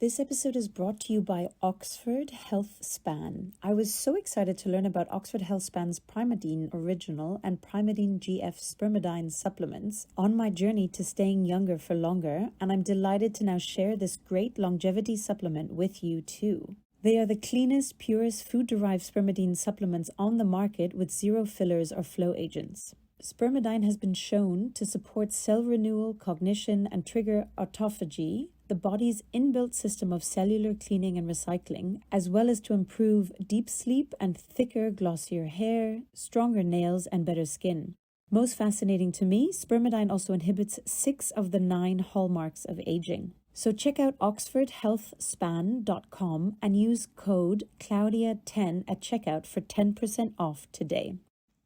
This episode is brought to you by Oxford Healthspan. I was so excited to learn about Oxford Healthspan's Primadine Original and Primadine GF Spermidine supplements on my journey to staying younger for longer, and I'm delighted to now share this great longevity supplement with you too. They are the cleanest, purest food-derived spermidine supplements on the market with zero fillers or flow agents. Spermidine has been shown to support cell renewal, cognition, and trigger autophagy, the body's inbuilt system of cellular cleaning and recycling, as well as to improve deep sleep and thicker, glossier hair, stronger nails, and better skin. Most fascinating to me, spermidine also inhibits 6 of the 9 hallmarks of aging. So check out oxfordhealthspan.com and use code Claudia10 at checkout for 10% off today.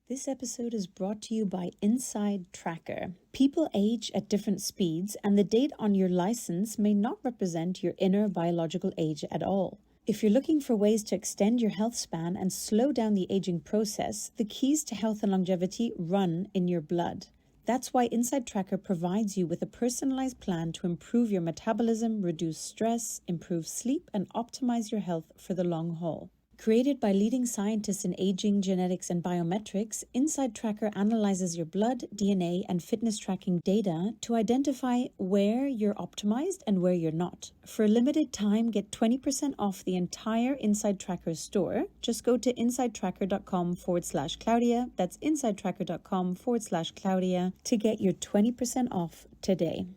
This episode is brought to you by InsideTracker. People age at different speeds, and the date on your license may not represent your inner biological age at all. If you're looking for ways to extend your health span and slow down the aging process, the keys to health and longevity run in your blood. That's why InsideTracker provides you with a personalized plan to improve your metabolism, reduce stress, improve sleep, and optimize your health for the long haul. Created by leading scientists in aging, genetics, and biometrics, InsideTracker analyzes your blood, DNA, and fitness tracking data to identify where you're optimized and where you're not. For a limited time, get 20% off the entire InsideTracker store. Just go to insidetracker.com/Claudia. That's insidetracker.com/Claudia to get your 20% off today.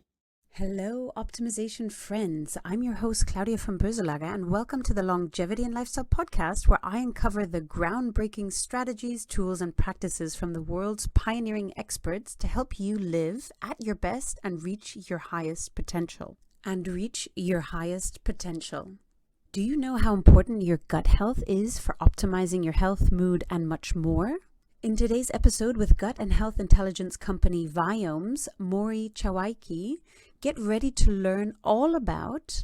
Hello, optimization friends. I'm your host, Claudia from Boeselager, and welcome to the Longevity and Lifestyle Podcast, where I uncover the groundbreaking strategies, tools, and practices from the world's pioneering experts to help you live at your best and reach your highest potential. Do you know how important your gut health is for optimizing your health, mood, and much more? In today's episode with gut and health intelligence company VIOME's Morri Chowaiki, get ready to learn all about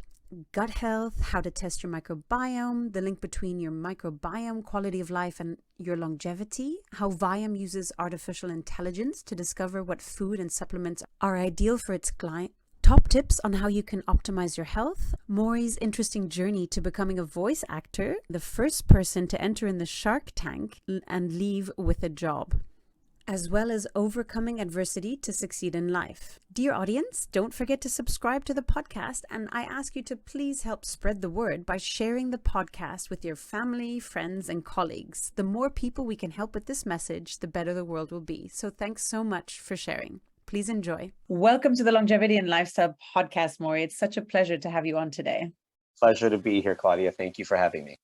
gut health, how to test your microbiome, the link between your microbiome, quality of life, and your longevity, how VIOME uses artificial intelligence to discover what food and supplements are ideal for its client, top tips on how you can optimize your health, Morri's interesting journey to becoming a voice actor, the first person to enter in the Shark Tank and leave with a job, as well as overcoming adversity to succeed in life. Dear audience, don't forget to subscribe to the podcast, and I ask you to please help spread the word by sharing the podcast with your family, friends, and colleagues. The more people we can help with this message, the better the world will be. So thanks so much for sharing. Please enjoy. Welcome to the Longevity and Lifestyle Podcast, Morri. It's such a pleasure to have you on today. Pleasure to be here, Claudia. Thank you for having me.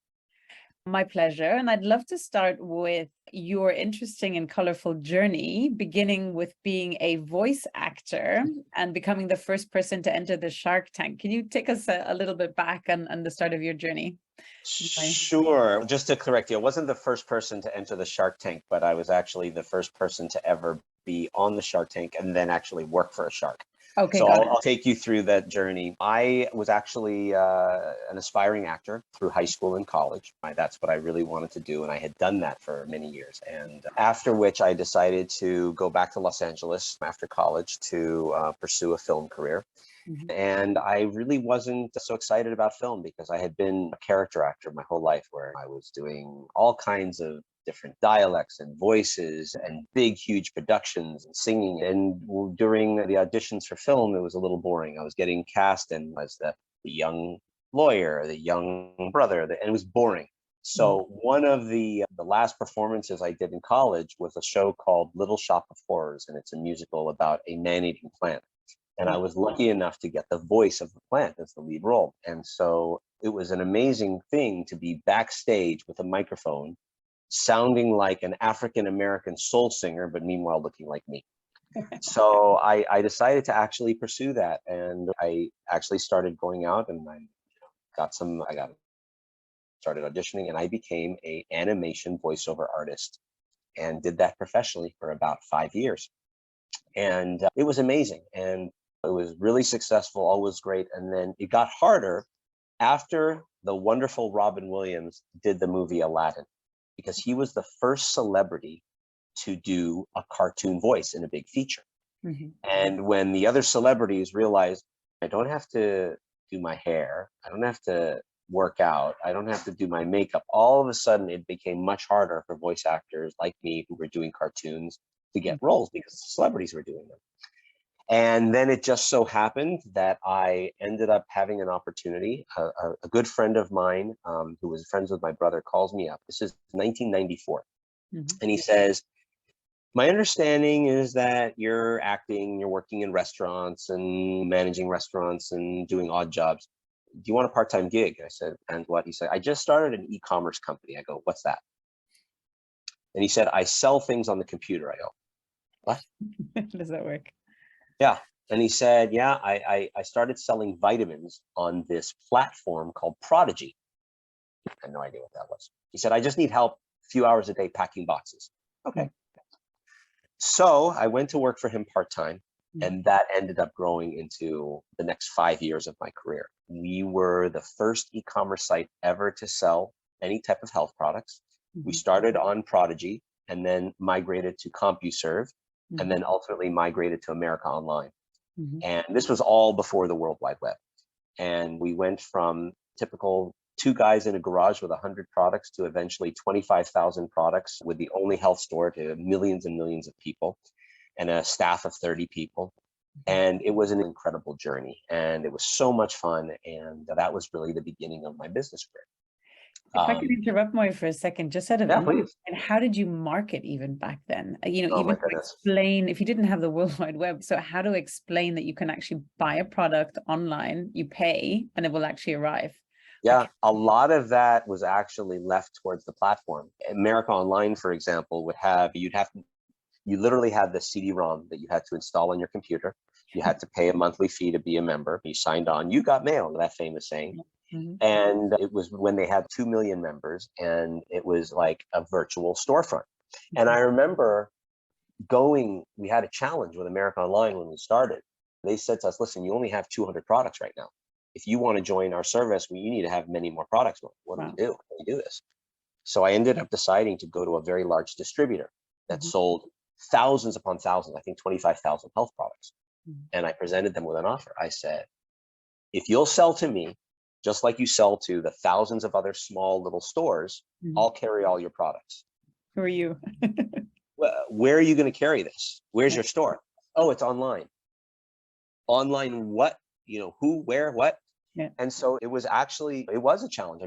My pleasure. And I'd love to start with your interesting and colorful journey, beginning with being a voice actor and becoming the first person to enter the Shark Tank. Can you take us a little bit back on the start of your journey? Sure. Just to correct you, I wasn't the first person to enter the Shark Tank, but I was actually the first person to ever be on the Shark Tank and then actually work for a shark. Okay, so I'll take you through that journey. I was actually an aspiring actor through high school and college. That's what I really wanted to do, and I had done that for many years. And after which I decided to go back to Los Angeles after college to pursue a film career. Mm-hmm. And I really wasn't so excited about film because I had been a character actor my whole life, where I was doing all kinds of different dialects and voices and big, huge productions and singing. And during the auditions for film, it was a little boring. I was getting cast and as the young lawyer, the young brother, and it was boring. So one of the last performances I did in college was a show called Little Shop of Horrors, and it's a musical about a man-eating plant. And I was lucky enough to get the voice of the plant as the lead role. And so it was an amazing thing to be backstage with a microphone, sounding like an African-American soul singer, but meanwhile looking like me. So I decided to actually pursue that. And I actually started going out and I started auditioning, and I became an animation voiceover artist and did that professionally for about 5 years. And it was amazing. And it was really successful, all was great. And then it got harder after the wonderful Robin Williams did the movie Aladdin, because he was the first celebrity to do a cartoon voice in a big feature. Mm-hmm. And when the other celebrities realized, I don't have to do my hair. I don't have to work out. I don't have to do my makeup. All of a sudden, it became much harder for voice actors like me who were doing cartoons to get roles because celebrities were doing them. And then it just so happened that I ended up having an opportunity. A good friend of mine who was friends with my brother calls me up. This is 1994. And he says, my understanding is that you're acting, you're working in restaurants and managing restaurants and doing odd jobs. Do you want a part-time gig? I said, and what? He said, I just started an e-commerce company. I go, what's that? And he said, I sell things on the computer. I go, what? How does that work? Yeah. And he said, yeah, I started selling vitamins on this platform called Prodigy. I had no idea what that was. He said, I just need help a few hours a day packing boxes. Okay. So I went to work for him part-time, and that ended up growing into the next 5 years of my career. We were the first e-commerce site ever to sell any type of health products. We started on Prodigy and then migrated to CompuServe and then ultimately migrated to America Online. And this was all before the World Wide Web. And we went from typical 2 guys in a garage with 100 products to eventually 25,000 products with the only health store to millions and millions of people and a staff of 30 people. And it was an incredible journey and it was so much fun. And that was really the beginning of my business career. If I could interrupt Morri for a second, just out of please. And how did you market even back then? You know, Oh, even to explain, if you didn't have the World Wide Web, so how to explain that you can actually buy a product online, you pay, and it will actually arrive? Yeah, a lot of that was actually left towards the platform. America Online, for example, would have, you literally had the CD-ROM that you had to install on your computer. You had to pay a monthly fee to be a member. You signed on, you got mail, that famous saying. And it was when they had 2 million members and it was like a virtual storefront. And I remember we had a challenge with America Online when we started. They said to us, listen, you only have 200 products right now. If you want to join our service, you need to have many more products. What do we do? How do we do this? So I ended up deciding to go to a very large distributor that sold thousands upon thousands, I think 25,000 health products. And I presented them with an offer. I said, if you'll sell to me, just like you sell to the thousands of other small little stores, I'll carry all your products. Who are you? Where are you going to carry this? Where's your store? Oh, it's online. Online what? You know, who, where, what? And so it was a challenge.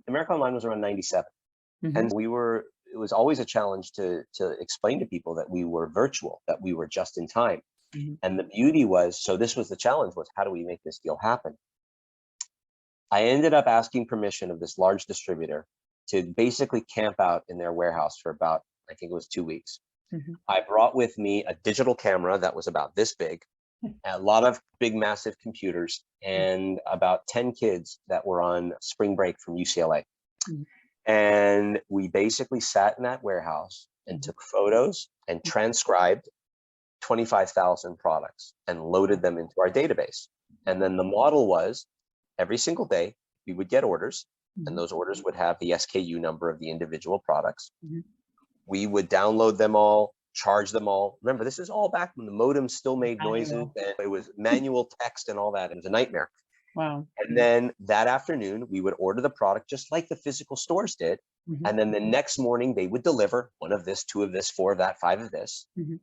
America Online was around 97. And it was always a challenge to explain to people that we were virtual, that we were just in time. And the beauty was, so this was the challenge, was how do we make this deal happen? I ended up asking permission of this large distributor to basically camp out in their warehouse for about, I think it was 2 weeks. I brought with me a digital camera that was about this big, a lot of big, massive computers, and about 10 kids that were on spring break from UCLA. And we basically sat in that warehouse and took photos and transcribed 25,000 products and loaded them into our database. And then the model was, every single day, we would get orders, and those orders would have the SKU number of the individual products. We would download them all, charge them all. Remember, this is all back when the modem still made noises, and it was manual text and all that. It was a nightmare. Wow. And then that afternoon, we would order the product just like the physical stores did. And then the next morning, they would deliver 1 of this, 2 of this, 4 of that, 5 of this, and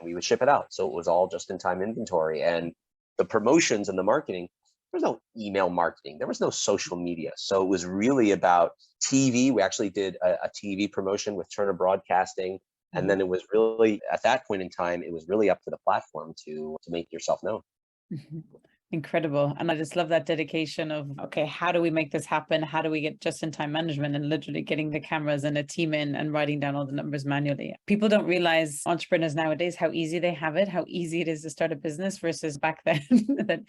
we would ship it out. So it was all just in time inventory. And the promotions and the marketing, there was no email marketing. There was no social media. So it was really about TV. We actually did a TV promotion with Turner Broadcasting. And then it was really, at that point in time, it was really up to the platform to make yourself known. Incredible. And I just love that dedication of, okay, how do we make this happen? How do we get just-in-time management and literally getting the cameras and a team in and writing down all the numbers manually? People don't realize, entrepreneurs nowadays, how easy they have it, how easy it is to start a business versus back then. That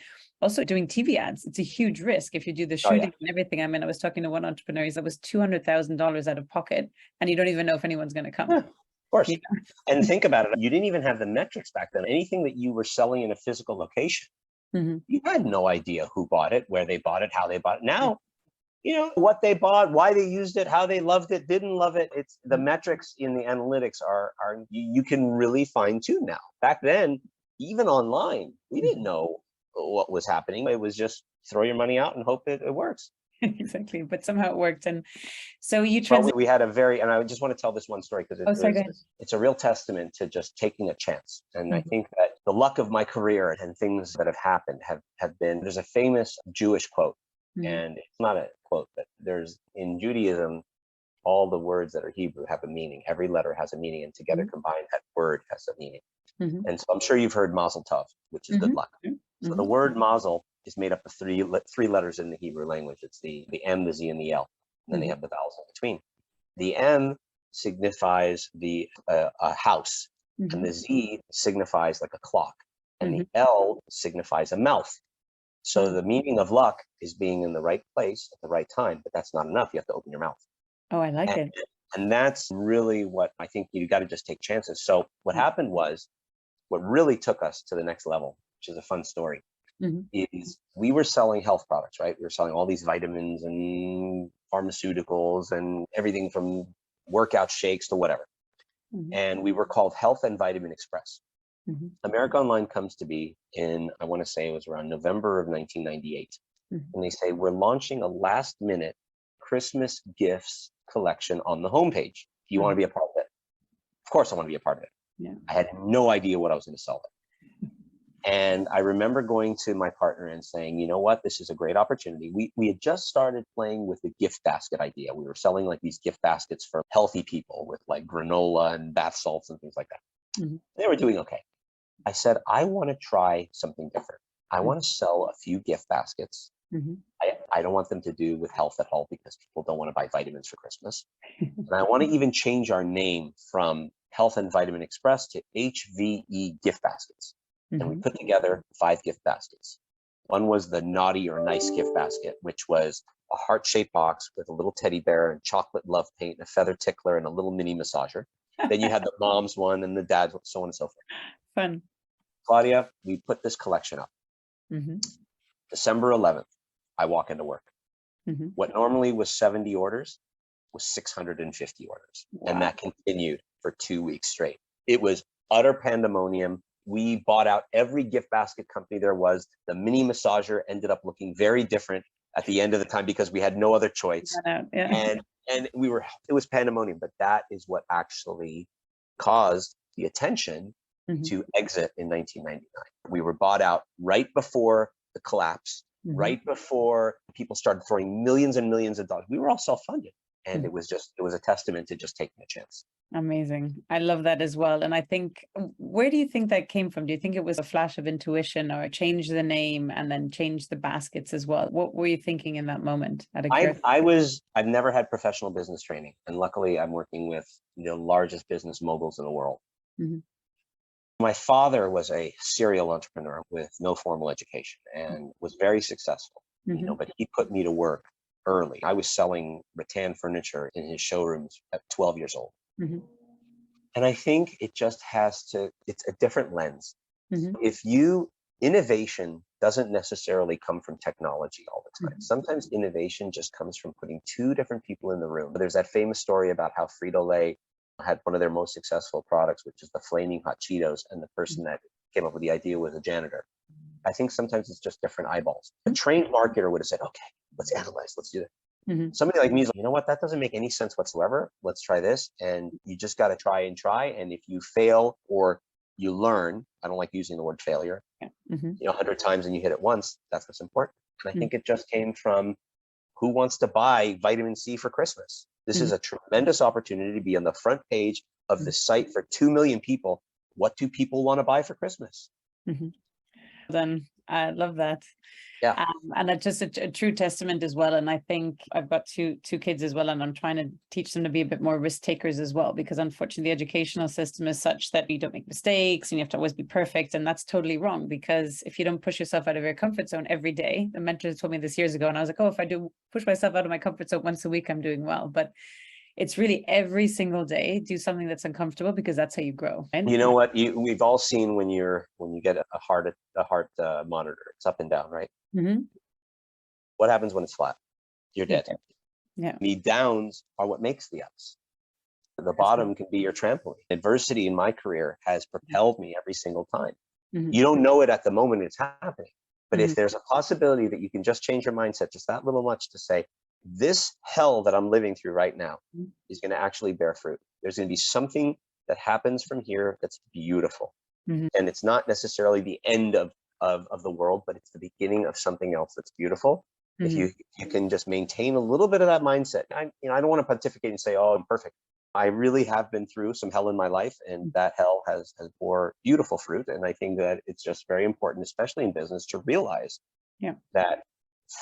also doing TV ads, it's a huge risk if you do the shooting and everything. I mean, I was talking to one entrepreneur, he said it was $200,000 out of pocket and you don't even know if anyone's going to come. Of course. And think about it. You didn't even have the metrics back then. Anything that you were selling in a physical location, you had no idea who bought it, where they bought it, how they bought it. Now, you know, what they bought, why they used it, how they loved it, didn't love it. It's the metrics in the analytics are you can really fine tune now. Back then, even online, we didn't know what was happening. It was just throw your money out and hope it works. Exactly. But somehow it worked. And so you Well, we had a very, and I just want to tell this one story because it's a real testament to just taking a chance. And I think that the luck of my career and things that have happened have been, there's a famous Jewish quote, and it's not a quote, but there's in Judaism, all the words that are Hebrew have a meaning. Every letter has a meaning, and together combined, that word has a meaning. And so I'm sure you've heard Mazel Tov, which is good luck. So the word Mazel is made up of three letters in the Hebrew language. It's the M, the Z, and the L. And then they have the vowels in between. The M signifies a house, and the Z signifies like a clock, and the L signifies a mouth. So the meaning of luck is being in the right place at the right time, but that's not enough. You have to open your mouth. Oh, I like it. And that's really what I think you got to just take chances. So what happened was, what really took us to the next level, which is a fun story, is we were selling health products, right? We were selling all these vitamins and pharmaceuticals and everything from workout shakes to whatever. And we were called Health and Vitamin Express. America Online comes to be in, I want to say it was around November of 1998. And they say, we're launching a last minute Christmas gifts collection on the homepage. Do you want to be a part of it? Of course I want to be a part of it. Yeah. I had no idea what I was going to sell it. And I remember going to my partner and saying, you know what, this is a great opportunity. We had just started playing with the gift basket idea. We were selling like these gift baskets for healthy people with like granola and bath salts and things like that. They were doing okay. I said, I want to try something different. I want to sell a few gift baskets. I don't want them to do with health at all because people don't want to buy vitamins for Christmas. And I want to even change our name from Health and Vitamin Express to HVE gift baskets. And we put together 5 gift baskets. One was the naughty or nice gift basket, which was a heart-shaped box with a little teddy bear and chocolate love paint, and a feather tickler, and a little mini massager. Then you had the mom's one and the dad's one, so on and so forth. Fun. Claudia, we put this collection up. December 11th, I walk into work. What normally was 70 orders was 650 orders. Wow. And that continued for 2 weeks straight. It was utter pandemonium. We bought out every gift basket company there was. The mini massager ended up looking very different at the end of the time because we had no other choice. And it was pandemonium, but that is what actually caused the attention to exit in 1999. We were bought out right before the collapse, right before people started throwing millions and millions of dollars. We were all self-funded. And it was a testament to just taking a chance. Amazing. I love that as well. And I think, where do you think that came from? Do you think it was a flash of intuition, or change the name and then change the baskets as well? What were you thinking in that moment? I've never had professional business training. And luckily I'm working with the largest business moguls in the world. My father was a serial entrepreneur with no formal education and was very successful, but he put me to work early. I was selling rattan furniture in his showrooms at 12 years old. And I think it just it's a different lens. Innovation doesn't necessarily come from technology all the time. Sometimes innovation just comes from putting 2 different people in the room. There's that famous story about how Frito-Lay had one of their most successful products, which is the flaming hot Cheetos, and the person that came up with the idea was a janitor. I think sometimes it's just different eyeballs. A trained marketer would have said, okay, let's analyze, let's do that. Somebody like me is like, you know what, that doesn't make any sense whatsoever. Let's try this. And you just got to try and try. And if you fail or you learn, I don't like using the word failure, 100 times and you hit it once, that's what's important. And I think it just came from, who wants to buy vitamin C for Christmas? This is a tremendous opportunity to be on the front page of the site for 2 million people. What do people want to buy for Christmas? Then I love that. Yeah. And it's just a true testament as well. And I think I've got two kids as well, and I'm trying to teach them to be a bit more risk takers as well, because unfortunately the educational system is such that you don't make mistakes and you have to always be perfect. And that's totally wrong, because if you don't push yourself out of your comfort zone every day, the mentor told me this years ago, and I was like, oh, if I do push myself out of my comfort zone once a week, I'm doing well. But it's really every single day, do something that's uncomfortable, because that's how you grow. Right? You know what? We've all seen when you get a heart monitor, it's up and down, right? What happens when it's flat? You're dead. Yeah. The downs are what makes the ups. The bottom can be your trampoline. Adversity in my career has propelled me every single time. You don't know it at the moment it's happening, But if there's a possibility that you can just change your mindset just that little much to say, this hell that I'm living through right now is going to actually bear fruit. There's going to be something that happens from here that's beautiful. And it's not necessarily the end of the world, but it's the beginning of something else that's beautiful. If you can just maintain a little bit of that mindset. I don't want to pontificate and say, oh, I'm perfect. I really have been through some hell in my life, and that hell has bore beautiful fruit. And I think that it's just very important, especially in business, to realize that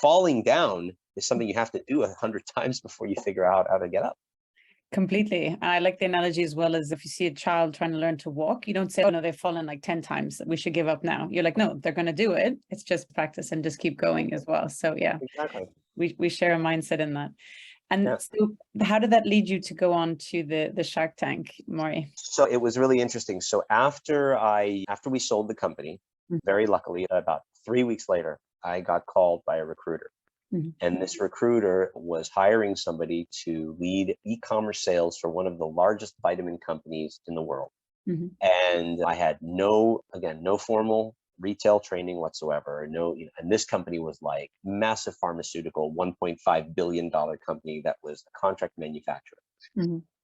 falling down is something you have to do 100 times before you figure out how to get up. Completely. I like the analogy as well as if you see a child trying to learn to walk, you don't say, oh no, they've fallen like 10 times, we should give up now. You're like, no, they're going to do it. It's just practice and just keep going as well. So yeah, exactly. We share a mindset in that. And so how did that lead you to go on to the Shark Tank, Morri? So it was really interesting. So after we sold the company, very luckily, about 3 weeks later, I got called by a recruiter. And this recruiter was hiring somebody to lead e-commerce sales for one of the largest vitamin companies in the world. And I had no formal retail training whatsoever. And this company was like massive pharmaceutical, $1.5 billion company that was a contract manufacturer.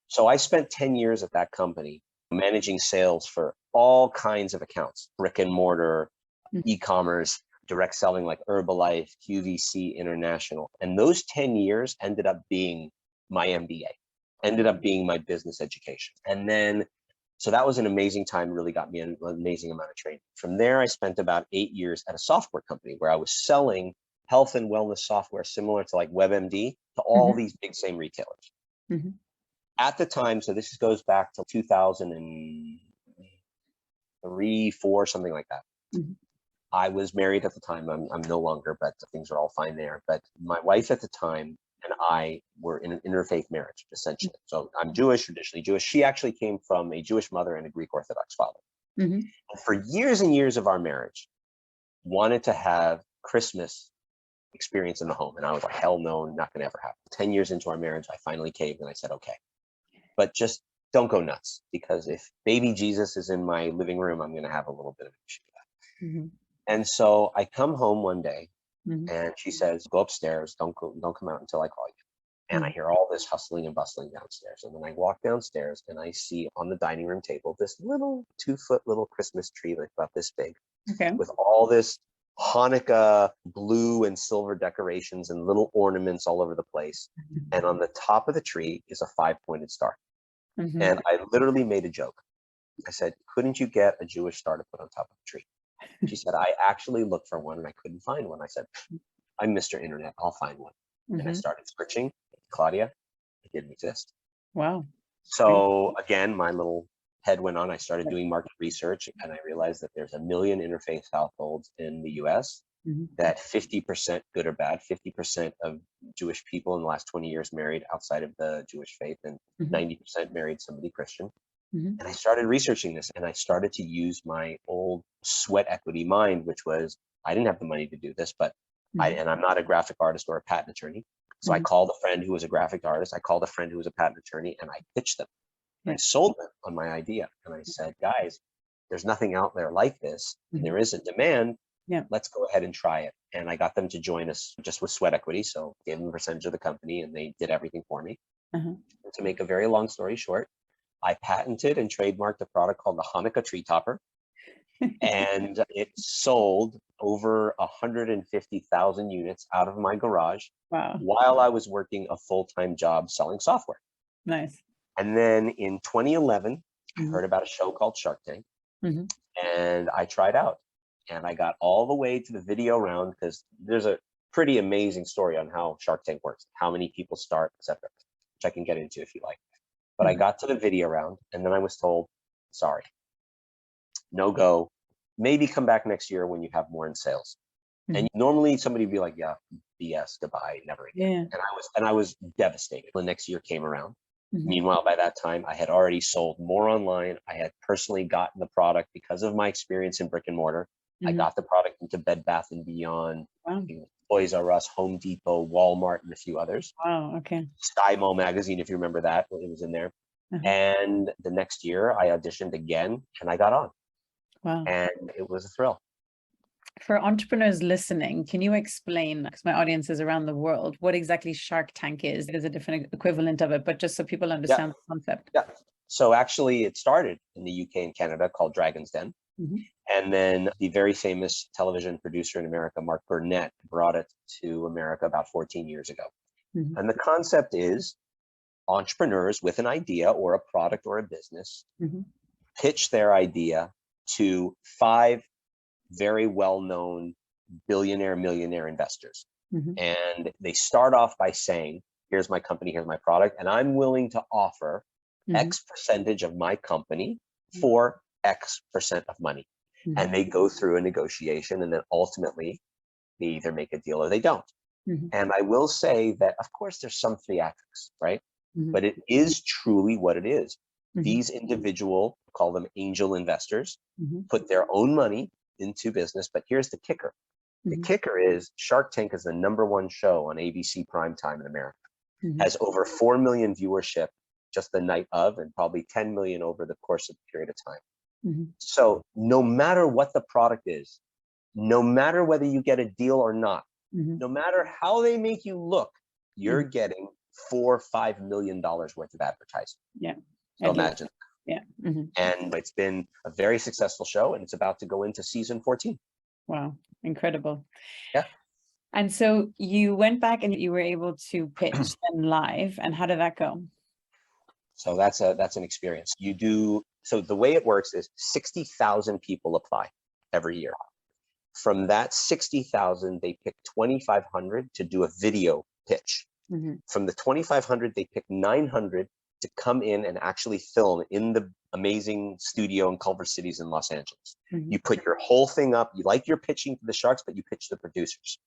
So I spent 10 years at that company managing sales for all kinds of accounts, brick and mortar, e-commerce, direct selling like Herbalife, QVC, International. And those 10 years ended up being my MBA, ended up being my business education. And then, so that was an amazing time, really got me an amazing amount of training. From there, I spent about 8 years at a software company where I was selling health and wellness software similar to like WebMD to all these big same retailers. At the time, so this goes back to 2003, 4, something like that. I was married at the time. I'm no longer, but things are all fine there. But my wife at the time and I were in an interfaith marriage, essentially. So I'm Jewish, traditionally Jewish. She actually came from a Jewish mother and a Greek Orthodox father. And for years and years of our marriage, wanted to have Christmas experience in the home. And I was like, hell no, not going to ever happen. 10 years into our marriage, I finally caved and I said, okay, but just don't go nuts, because if baby Jesus is in my living room, I'm going to have a little bit of an issue with that. And so I come home one day and she says, go upstairs, don't come out until I call you. And I hear all this hustling and bustling downstairs. And then I walk downstairs and I see on the dining room table this little 2-foot little Christmas tree, like about this big, with all this Hanukkah blue and silver decorations and little ornaments all over the place. And on the top of the tree is a 5-pointed star. And I literally made a joke. I said, couldn't you get a Jewish star to put on top of the tree? She said, I actually looked for one and I couldn't find one. I said, I'm Mr. Internet, I'll find one. And I started searching. Claudia, it didn't exist. Wow. So again, my little head went on. I started doing market research and I realized that there's 1 million interfaith households in the US, that 50%, good or bad, 50% of Jewish people in the last 20 years married outside of the Jewish faith, and 90% married somebody Christian. And I started researching this and I started to use my old sweat equity mind, which was, I didn't have the money to do this, but and I'm not a graphic artist or a patent attorney. So I called a friend who was a graphic artist. I called a friend who was a patent attorney and I pitched them. I sold them on my idea. And I said, guys, there's nothing out there like this. And there is a demand. Let's go ahead and try it. And I got them to join us just with sweat equity. So gave them a percentage of the company and they did everything for me. And to make a very long story short, I patented and trademarked a product called the Hanukkah tree topper. And it sold over 150,000 units out of my garage while I was working a full-time job selling software. Nice. And then in 2011, I heard about a show called Shark Tank and I tried out and I got all the way to the video round, because there's a pretty amazing story on how Shark Tank works, how many people start, etc., which I can get into if you like. But I got to the video round and then I was told, sorry, no go, maybe come back next year when you have more in sales. And normally somebody would be like, yeah, BS, goodbye, never again. And I was devastated. The next year came around. Meanwhile, by that time, I had already sold more online. I had personally gotten the product because of my experience in brick and mortar. I got the product into Bed Bath & Beyond, Toys R Us, Home Depot, Walmart, and a few others. Wow, okay. Sky Mall magazine, if you remember that, it was in there. And the next year I auditioned again and I got on. Wow. And it was a thrill. For entrepreneurs listening, can you explain, because my audience is around the world, what exactly Shark Tank is? There's a different equivalent of it, but just so people understand the concept. Yeah. So actually it started in the UK and Canada called Dragon's Den. And then the very famous television producer in America, Mark Burnett, brought it to America about 14 years ago. And the concept is entrepreneurs with an idea or a product or a business pitch their idea to 5 very well-known billionaire, millionaire investors. And they start off by saying, here's my company, here's my product, and I'm willing to offer X percentage of my company for X percent of money. And they go through a negotiation, and then ultimately they either make a deal or they don't. And I will say that, of course, there's some theatrics, right? But it is truly what it is. These individual, call them angel investors, put their own money into business. But here's the kicker. The kicker is Shark Tank is the #1 show on ABC primetime in America. Has over 4 million viewership just the night of, and probably 10 million over the course of the period of time. So no matter what the product is, no matter whether you get a deal or not, no matter how they make you look, you're getting $4 or $5 million worth of advertising. Yeah. So imagine. Yeah. And it's been a very successful show, and it's about to go into season 14. Wow. Incredible. Yeah. And so you went back and you were able to pitch them live. And how did that go? So that's an experience. So the way it works is 60,000 people apply every year. From that 60,000, they pick 2,500 to do a video pitch. From the 2,500, they pick 900 to come in and actually film in the amazing studio in Culver Cities in Los Angeles. You put your whole thing up. You like your pitching to the Sharks, but you pitch the producers.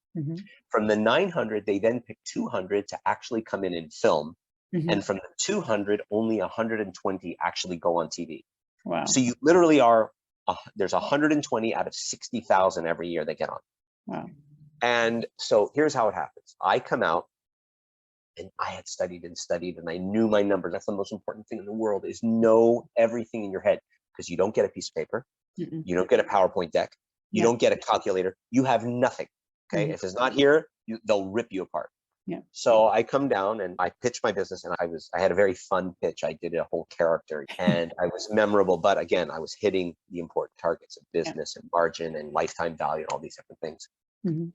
From the 900, they then pick 200 to actually come in and film. And from the 200, only 120 actually go on TV. Wow. So you literally are, there's 120 out of 60,000 every year that get on. Wow. And so here's how it happens. I come out, and I had studied, and I knew my numbers. That's the most important thing in the world, is know everything in your head, because you don't get a piece of paper. You don't get a PowerPoint deck. You don't get a calculator. You have nothing. Okay. If it's not here, they'll rip you apart. Yeah. So I come down and I pitch my business, and I had a very fun pitch. I did a whole character, and I was memorable, but again, I was hitting the important targets of business and margin and lifetime value and all these different things. And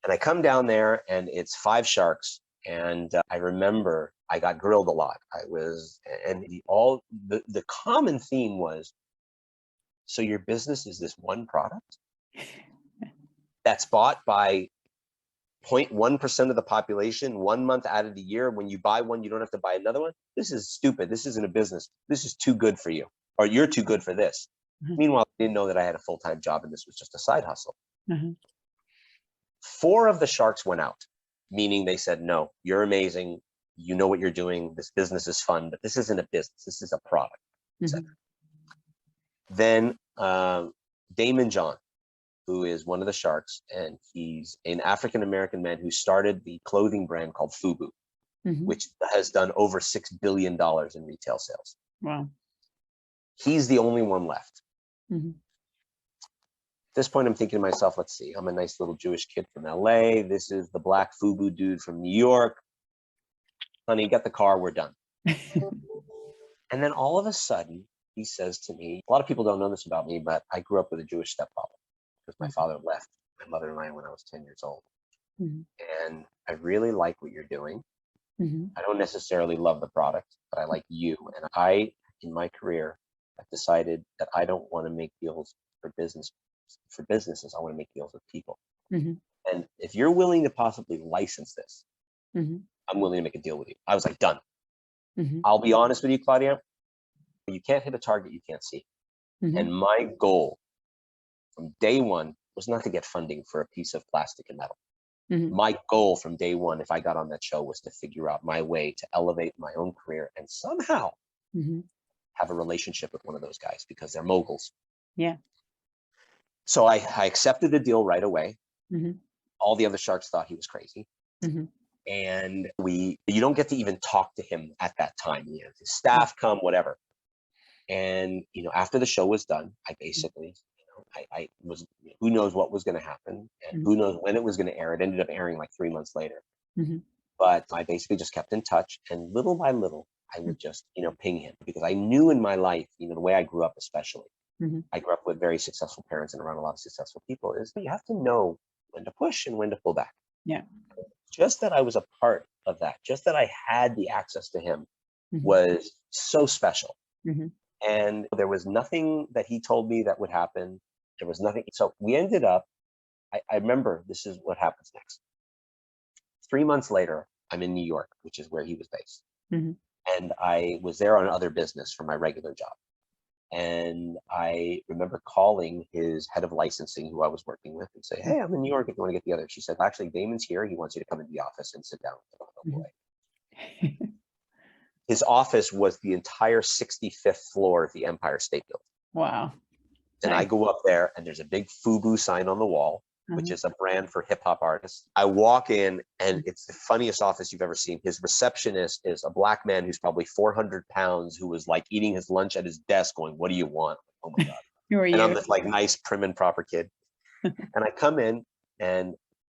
I come down there, and it's 5 sharks. And I remember I got grilled a lot. The common theme was, so your business is this one product that's bought by 0.1% of the population 1 month out of the year. When you buy one, you don't have to buy another one. This is stupid. This isn't a business. This is too good for you, or you're too good for this. Meanwhile, I didn't know that I had a full-time job, and this was just a side hustle. 4 of the sharks went out, meaning they said, no, you're amazing. You know what you're doing. This business is fun, but this isn't a business. This is a product. Then Damon John, who is one of the sharks, and he's an African-American man who started the clothing brand called FUBU, which has done over $6 billion in retail sales. Wow. He's the only one left. At this point, I'm thinking to myself, let's see, I'm a nice little Jewish kid from LA. This is the black FUBU dude from New York. Honey, get the car, we're done. And then all of a sudden, he says to me, a lot of people don't know this about me, but I grew up with a Jewish stepfather, because my father left my mother and I when I was 10 years old. And I really like what you're doing. I don't necessarily love the product, but I like you. And I, in my career, I've decided that I don't want to make deals for businesses. I want to make deals with people. And if you're willing to possibly license this, I'm willing to make a deal with you. I was like, done. I'll be honest with you, Claudia. You can't hit a target you can't see. And my goal from day one was not to get funding for a piece of plastic and metal. My goal from day one, if I got on that show, was to figure out my way to elevate my own career and somehow have a relationship with one of those guys, because they're moguls. Yeah. So I accepted the deal right away. All the other sharks thought he was crazy. And you don't get to even talk to him at that time. You know, his staff come, whatever. And, after the show was done, I basically, I was, who knows what was going to happen, and who knows when it was going to air. It ended up airing like 3 months later. But I basically just kept in touch, and little by little, I would just, ping him, because I knew in my life, the way I grew up, especially, I grew up with very successful parents and around a lot of successful people, is you have to know when to push and when to pull back. Yeah. Just that I was a part of that, just that I had the access to him was so special. And there was nothing that he told me that would happen. There was nothing. So we ended up, I remember this is what happens next. 3 months later, I'm in New York, which is where he was based. And I was there on other business for my regular job. And I remember calling his head of licensing, who I was working with, and say, hey, I'm in New York if you want to get together. She said, actually, Damon's here. He wants you to come into the office and sit down. Oh, boy. His office was the entire 65th floor of the Empire State Building. Wow. And I go up there, and there's a big FUBU sign on the wall, which is a brand for hip hop artists. I walk in, and it's the funniest office you've ever seen. His receptionist is a black man who's probably 400 pounds, who was like eating his lunch at his desk going, what do you want? Oh my God. Who are you? And I'm this like nice, prim and proper kid. And I come in and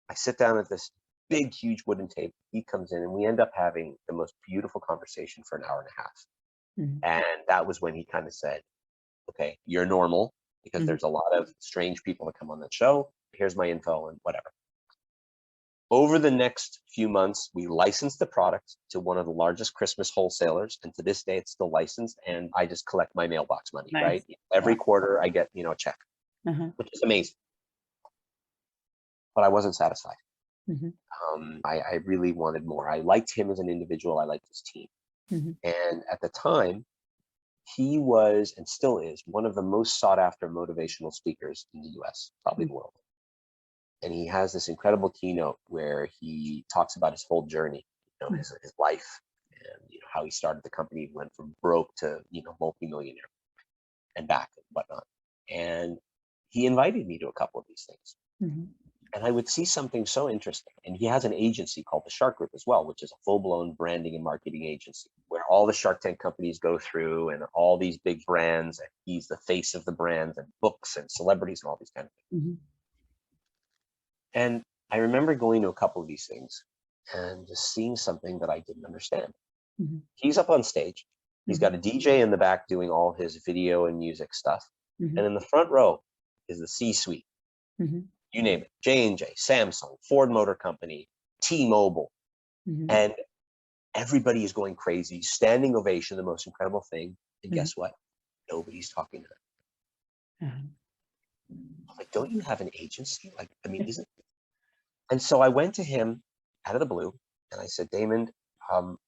I sit down at this big, huge wooden table. He comes in and we end up having the most beautiful conversation for an hour and a half. And that was when he kind of said, okay, you're normal, because there's a lot of strange people that come on that show. Here's my info and whatever. Over the next few months, we licensed the product to one of the largest Christmas wholesalers. And to this day, it's still licensed. And I just collect my mailbox money, right? Every quarter I get, a check, which is amazing. But I wasn't satisfied. I really wanted more. I liked him as an individual. I liked his team. And at the time, he was, and still is, one of the most sought after motivational speakers in the US, probably the world. And he has this incredible keynote where he talks about his whole journey, his life, and how he started the company, went from broke to multi-millionaire and back and whatnot. And he invited me to a couple of these things. And I would see something so interesting. And he has an agency called the Shark Group as well, which is a full-blown branding and marketing agency where all the Shark Tank companies go through, and all these big brands. And he's the face of the brands and books and celebrities and all these kind of things. And I remember going to a couple of these things and just seeing something that I didn't understand. He's up on stage. He's got a DJ in the back doing all his video and music stuff. And in the front row is the C-suite. You name it, J&J, Samsung, Ford Motor Company, T-Mobile. And everybody is going crazy, standing ovation, the most incredible thing. And guess what? Nobody's talking to them. I'm like, don't you have an agency? Like, I mean, isn't? And so I went to him out of the blue and I said, Damon,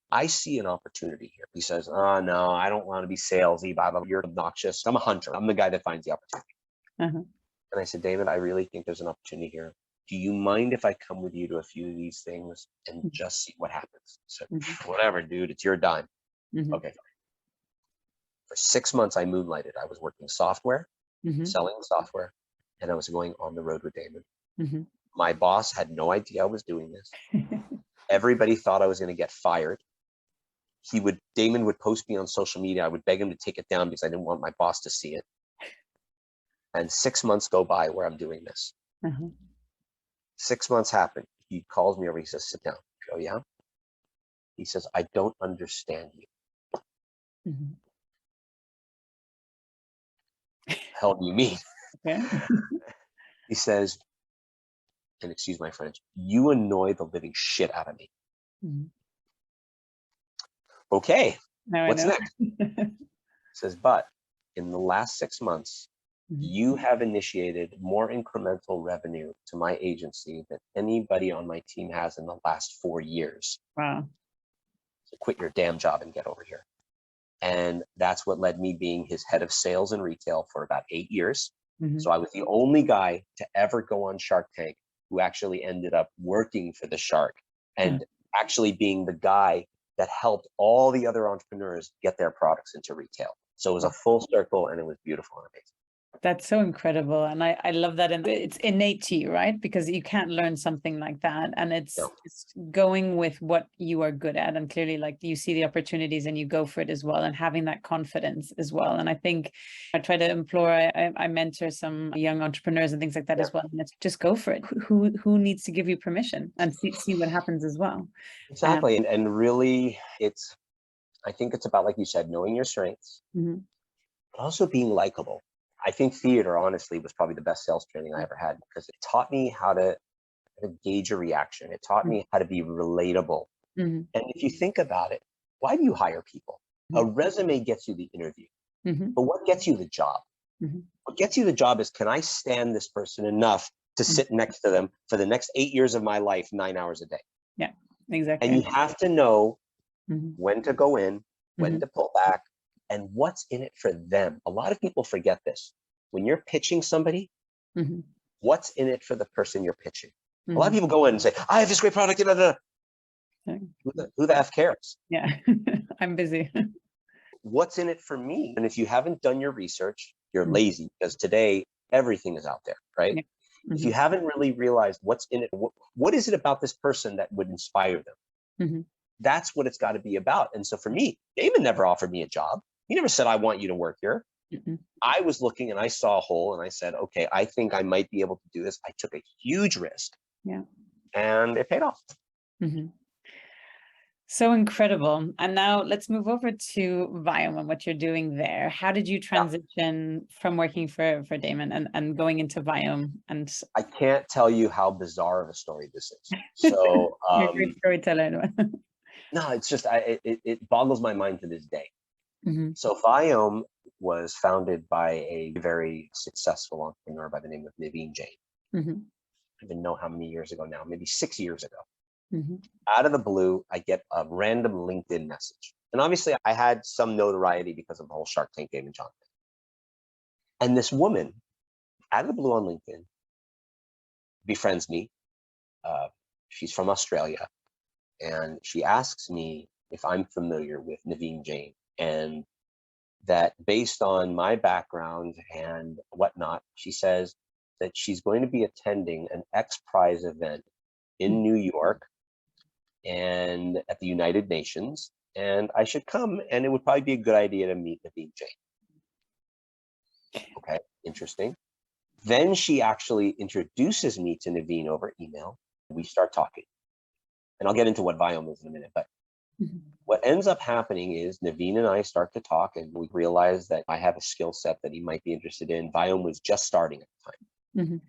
I see an opportunity here. He says, oh no, I don't want to be salesy, Bob. You're obnoxious. I'm a hunter. I'm the guy that finds the opportunity. And I said, David, I really think there's an opportunity here. Do you mind if I come with you to a few of these things and just see what happens? So whatever, dude, it's your dime. Okay. For 6 months, I moonlighted. I was working software, selling software, and I was going on the road with Damon. My boss had no idea I was doing this. Everybody thought I was going to get fired. Damon would post me on social media. I would beg him to take it down because I didn't want my boss to see it. And 6 months go by where I'm doing this. 6 months happen. He calls me over. He says, sit down. I go, yeah. He says, I don't understand you. Hell do you mean? He says, and excuse my French, you annoy the living shit out of me. Okay, what's next? He says, but in the last 6 months, you have initiated more incremental revenue to my agency than anybody on my team has in the last 4 years. Wow. So quit your damn job and get over here. And that's what led me being his head of sales and retail for about 8 years. So I was the only guy to ever go on Shark Tank who actually ended up working for the shark and actually being the guy that helped all the other entrepreneurs get their products into retail. So it was a full circle and it was beautiful and amazing. That's so incredible. And I love that. And it's innate to you, right? Because you can't learn something like that. And it's going with what you are good at. And clearly, like, you see the opportunities and you go for it as well, and having that confidence as well. And I think I try to implore, I mentor some young entrepreneurs and things like that as well. And it's just go for it. Who needs to give you permission, and see what happens as well. Exactly. And really, I think it's about, like you said, knowing your strengths, but also being likable. I think theater, honestly, was probably the best sales training I ever had, because it taught me how to gauge a reaction. It taught me how to be relatable. And if you think about it, why do you hire people? A resume gets you the interview, but what gets you the job? What gets you the job is, can I stand this person enough to sit next to them for the next 8 years of my life, 9 hours a day? Yeah, exactly. And you have to know when to go in, when to pull back, and what's in it for them. A lot of people forget this. When you're pitching somebody, what's in it for the person you're pitching? A lot of people go in and say, I have this great product. Da, da, da. Who the F cares? Yeah, I'm busy. What's in it for me? And if you haven't done your research, you're lazy, because today everything is out there, right? Yeah. If you haven't really realized what's in it, what is it about this person that would inspire them? That's what it's got to be about. And so for me, David never offered me a job. He never said, I want you to work here. I was looking and I saw a hole and I said, okay, I think I might be able to do this. I took a huge risk. Yeah. And it paid off. So incredible. And now let's move over to VIOME and what you're doing there. How did you transition from working for Damon and going into VIOME? And I can't tell you how bizarre of a story this is. So you're a great storyteller. No, it's just, it boggles my mind to this day. So VIOME was founded by a very successful entrepreneur by the name of Naveen Jain. I don't even know how many years ago now, maybe 6 years ago. Out of the blue, I get a random LinkedIn message. And obviously I had some notoriety because of the whole Shark Tank Damon John thing. And this woman, out of the blue on LinkedIn, befriends me. She's from Australia. And she asks me if I'm familiar with Naveen Jain, and that based on my background and whatnot, she says that she's going to be attending an X Prize event in New York and at the United Nations, and I should come, and it would probably be a good idea to meet Naveen Jain. Okay, interesting. Then she actually introduces me to Naveen over email. We start talking. And I'll get into what VIOME is in a minute, but what ends up happening is Naveen and I start to talk, and we realize that I have a skill set that he might be interested in. VIOME was just starting at the time.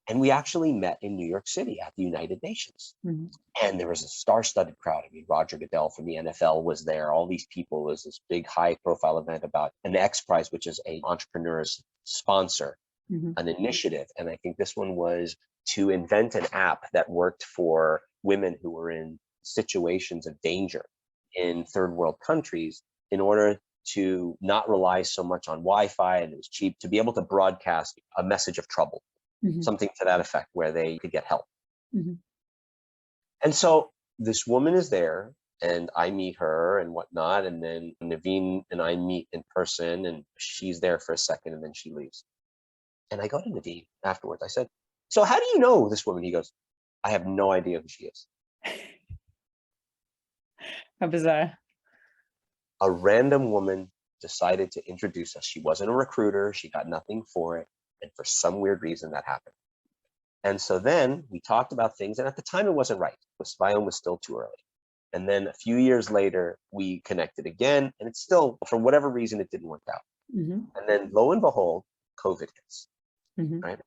And we actually met in New York City at the United Nations. And there was a star-studded crowd. I mean, Roger Goodell from the NFL was there. All these people. It was this big high-profile event about an X Prize, which is an entrepreneur's sponsor, an initiative. And I think this one was to invent an app that worked for women who were in situations of danger in third world countries, in order to not rely so much on Wi-Fi, and it was cheap, to be able to broadcast a message of trouble, something to that effect, where they could get help. And so this woman is there, and I meet her and whatnot, and then Naveen and I meet in person, and she's there for a second, and then she leaves. And I go to Naveen afterwards. I said, so how do you know this woman? He goes, I have no idea who she is. How bizarre. A random woman decided to introduce us. She wasn't a recruiter. She got nothing for it. And for some weird reason, that happened. And so then we talked about things. And at the time, it wasn't right. VIOME was still too early. And then a few years later, we connected again. And it's still, for whatever reason, it didn't work out. And then lo and behold, COVID hits. Right?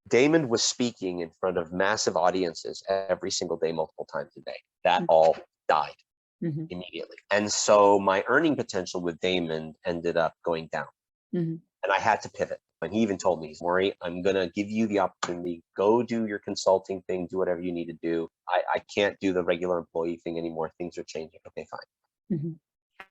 Damon was speaking in front of massive audiences every single day, multiple times a day. That all died immediately. And so my earning potential with Damon ended up going down. And I had to pivot. And he even told me, Morri, I'm going to give you the opportunity. Go do your consulting thing. Do whatever you need to do. I can't do the regular employee thing anymore. Things are changing. Okay, fine.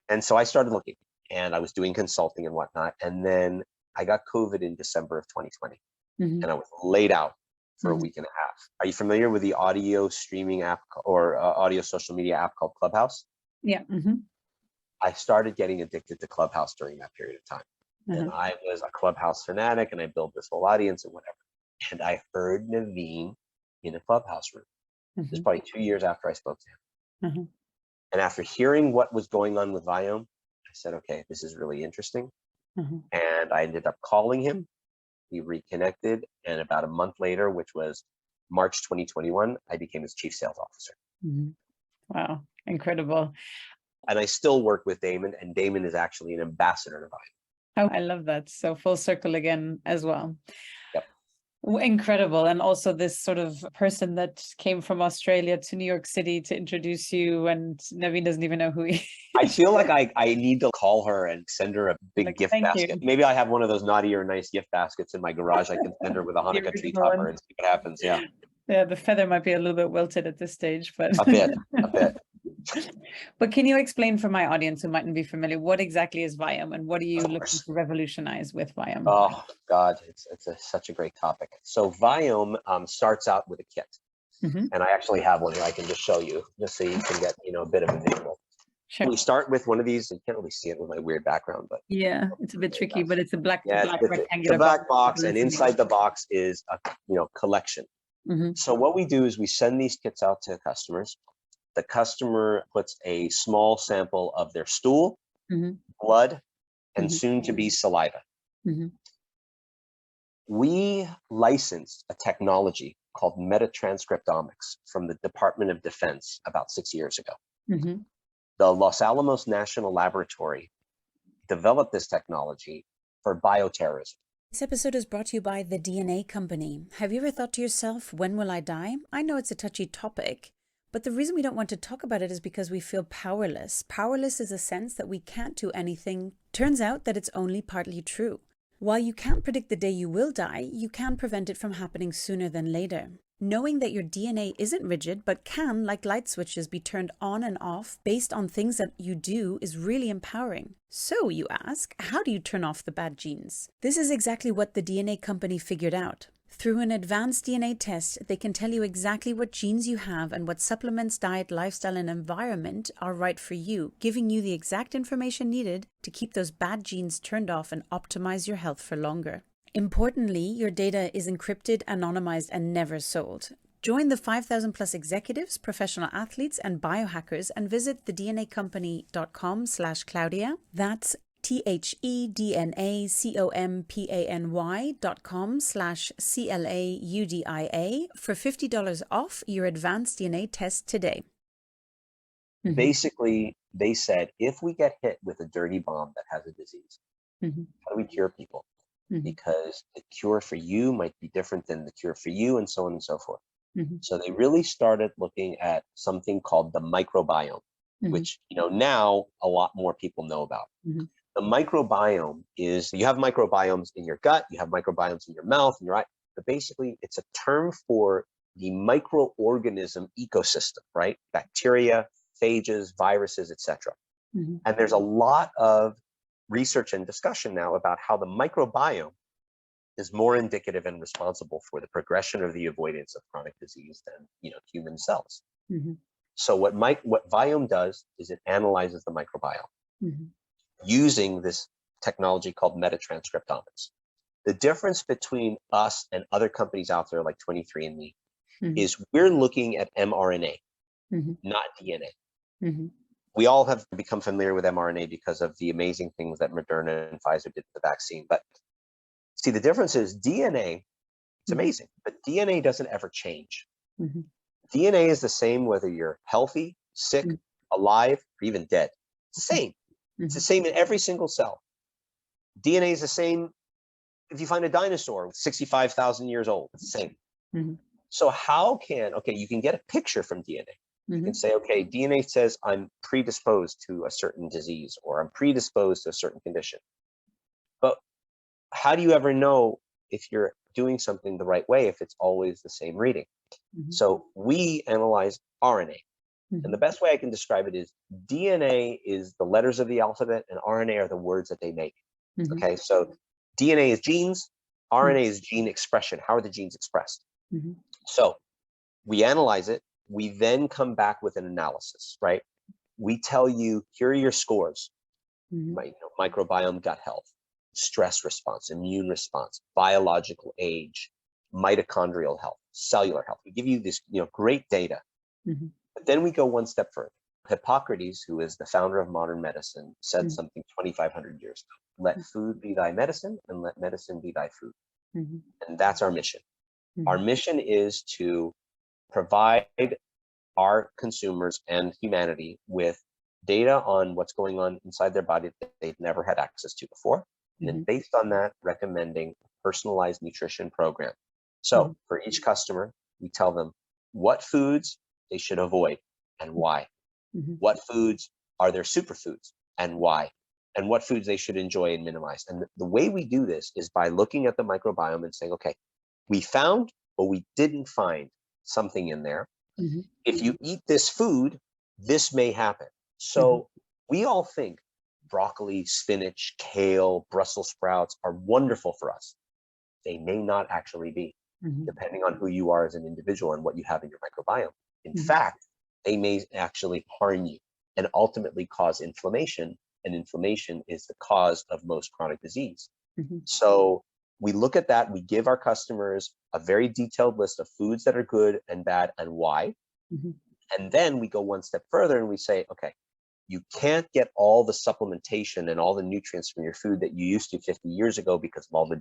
And so I started looking, and I was doing consulting and whatnot. And then I got COVID in December of 2020. And I was laid out for a week and a half. Are you familiar with the audio streaming app or audio social media app called Clubhouse? Yeah. I started getting addicted to Clubhouse during that period of time. And I was a Clubhouse fanatic, and I built this whole audience and whatever. And I heard Naveen in a Clubhouse room. This was probably 2 years after I spoke to him. And after hearing what was going on with VIOME, I said, okay, this is really interesting. And I ended up calling him. We reconnected. And about a month later, which was March 2021, I became his chief sales officer. Wow, incredible. And I still work with Damon, and Damon is actually an ambassador to VIOME. Oh, I love that. So full circle again as well. Yep. Incredible. And also this sort of person that came from Australia to New York City to introduce you, and Naveen doesn't even know who he is. I feel like I need to call her and send her a big gift basket. Maybe I have one of those naughty or nice gift baskets in my garage. I can send her with a Hanukkah tree topper and see what happens. Yeah. Yeah, the feather might be a little bit wilted at this stage, but a bit. But can you explain for my audience who mightn't be familiar, what exactly is VIOME and what are you looking to revolutionize with VIOME? Oh God, it's such a great topic. So VIOME starts out with a kit, and I actually have one here. I can just show you, just so you can get a bit of a visual. Sure. We start with one of these. You can't really see it with my weird background, but yeah, it's a bit tricky. But it's a black rectangular. It's a black box, and inside the box is a collection. So what we do is we send these kits out to customers. The customer puts a small sample of their stool, blood, and soon to be saliva. We licensed a technology called metatranscriptomics from the Department of Defense about 6 years ago. The Los Alamos National Laboratory developed this technology for bioterrorism. This episode is brought to you by the DNA Company. Have you ever thought to yourself, when will I die? I know it's a touchy topic, but the reason we don't want to talk about it is because we feel powerless. Powerless is a sense that we can't do anything. Turns out that it's only partly true. While you can't predict the day you will die, you can prevent it from happening sooner than later. Knowing that your DNA isn't rigid, but can, like light switches, be turned on and off based on things that you do is really empowering. So, you ask, how do you turn off the bad genes? This is exactly what the DNA Company figured out. Through an advanced DNA test, they can tell you exactly what genes you have and what supplements, diet, lifestyle, and environment are right for you, giving you the exact information needed to keep those bad genes turned off and optimize your health for longer. Importantly, your data is encrypted, anonymized, and never sold. Join the 5,000 plus executives, professional athletes, and biohackers and visit thednacompany.com/Claudia. That's THEDNACOMPANY.com/CLAUDIA for $50 off your advanced DNA test today. Basically, they said, if we get hit with a dirty bomb that has a disease, how do we cure people? Because the cure for you might be different than the cure for you, and so on and so forth. So they really started looking at something called the microbiome, which now a lot more people know about. The microbiome is, you have microbiomes in your gut, you have microbiomes in your mouth, and your eye, but basically it's a term for the microorganism ecosystem, right? Bacteria, phages, viruses, etc. And there's a lot of research and discussion now about how the microbiome is more indicative and responsible for the progression or the avoidance of chronic disease than human cells. So what VIOME does is it analyzes the microbiome using this technology called metatranscriptomics. The difference between us and other companies out there like 23andMe is we're looking at mRNA, not DNA. We all have become familiar with mRNA because of the amazing things that Moderna and Pfizer did with the vaccine. But see, the difference is DNA, it's amazing, but DNA doesn't ever change. DNA is the same whether you're healthy, sick, alive, or even dead. It's the same. It's the same in every single cell. DNA is the same if you find a dinosaur 65,000 years old. It's the same. So how can, you can get a picture from DNA. You can say, okay, DNA says I'm predisposed to a certain disease or I'm predisposed to a certain condition. But how do you ever know if you're doing something the right way if it's always the same reading? So we analyze RNA. And the best way I can describe it is DNA is the letters of the alphabet and RNA are the words that they make. Okay, so DNA is genes, RNA is gene expression. How are the genes expressed? So we analyze it. We then come back with an analysis, right? We tell you, here are your scores, microbiome, gut health. stress response, immune response, biological age, mitochondrial health, cellular health. We give you this, great data. But then we go one step further. Hippocrates, who is the founder of modern medicine, said something 2,500 years ago. Let food be thy medicine and let medicine be thy food. And that's our mission. Our mission is to provide our consumers and humanity with data on what's going on inside their body that they've never had access to before. And then based on that, recommending a personalized nutrition program. So for each customer, we tell them what foods they should avoid and why. What foods are their superfoods and why? And what foods they should enjoy and minimize. And the way we do this is by looking at the microbiome and saying, okay, we found, but we didn't find something in there. If you eat this food, this may happen. So we all think broccoli, spinach, kale, Brussels sprouts are wonderful for us. They may not actually be, depending on who you are as an individual and what you have in your microbiome. In fact, they may actually harm you and ultimately cause inflammation. And inflammation is the cause of most chronic disease. So we look at that, we give our customers a very detailed list of foods that are good and bad and why. And then we go one step further and we say, okay, you can't get all the supplementation and all the nutrients from your food that you used to 50 years ago because of all the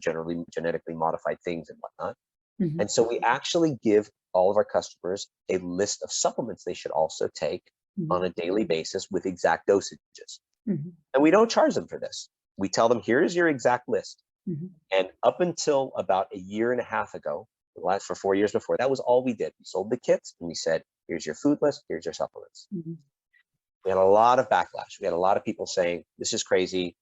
genetically modified things and whatnot. And so we actually give all of our customers a list of supplements they should also take on a daily basis with exact dosages. And we don't charge them for this. We tell them, here's your exact list. And up until about a year and a half ago, for 4 years before, that was all we did. We sold the kits and we said, here's your food list, here's your supplements. We had a lot of backlash. We had a lot of people saying, this is crazy.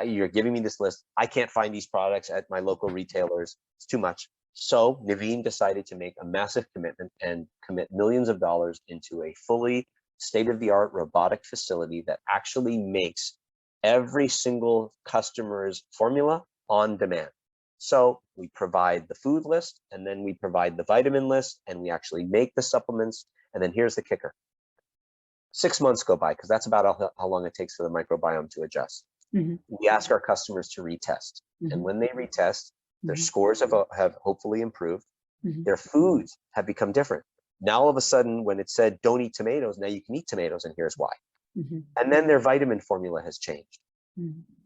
You're giving me this list. I can't find these products at my local retailers. It's too much. So Naveen decided to make a massive commitment and commit millions of dollars into a fully state-of-the-art robotic facility that actually makes every single customer's formula on demand. So we provide the food list, and then we provide the vitamin list, and we actually make the supplements. And then here's the kicker. 6 months go by, because that's about how long it takes for the microbiome to adjust. We ask our customers to retest. And when they retest, their scores have hopefully improved. Their foods have become different. Now, all of a sudden, when it said, don't eat tomatoes, now you can eat tomatoes, and here's why. And then their vitamin formula has changed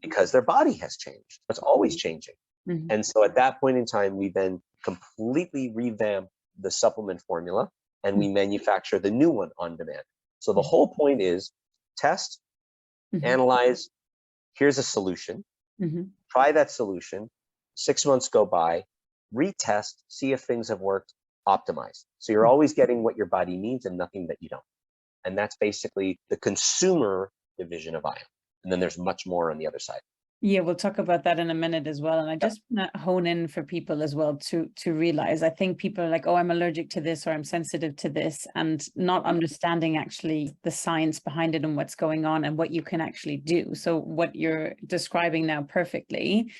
because their body has changed. It's always changing. And so at that point in time, we then completely revamp the supplement formula and we manufacture the new one on demand. So the whole point is test, analyze, here's a solution, try that solution, 6 months go by, retest, see if things have worked, optimize. So you're always getting what your body needs and nothing that you don't. And that's basically the consumer division of VIOME. And then there's much more on the other side. Yeah, we'll talk about that in a minute as well. And I just want to hone in for people as well to realize, I think people are like, oh, I'm allergic to this or I'm sensitive to this, and not understanding actually the science behind it and what's going on and what you can actually do. So what you're describing now perfectly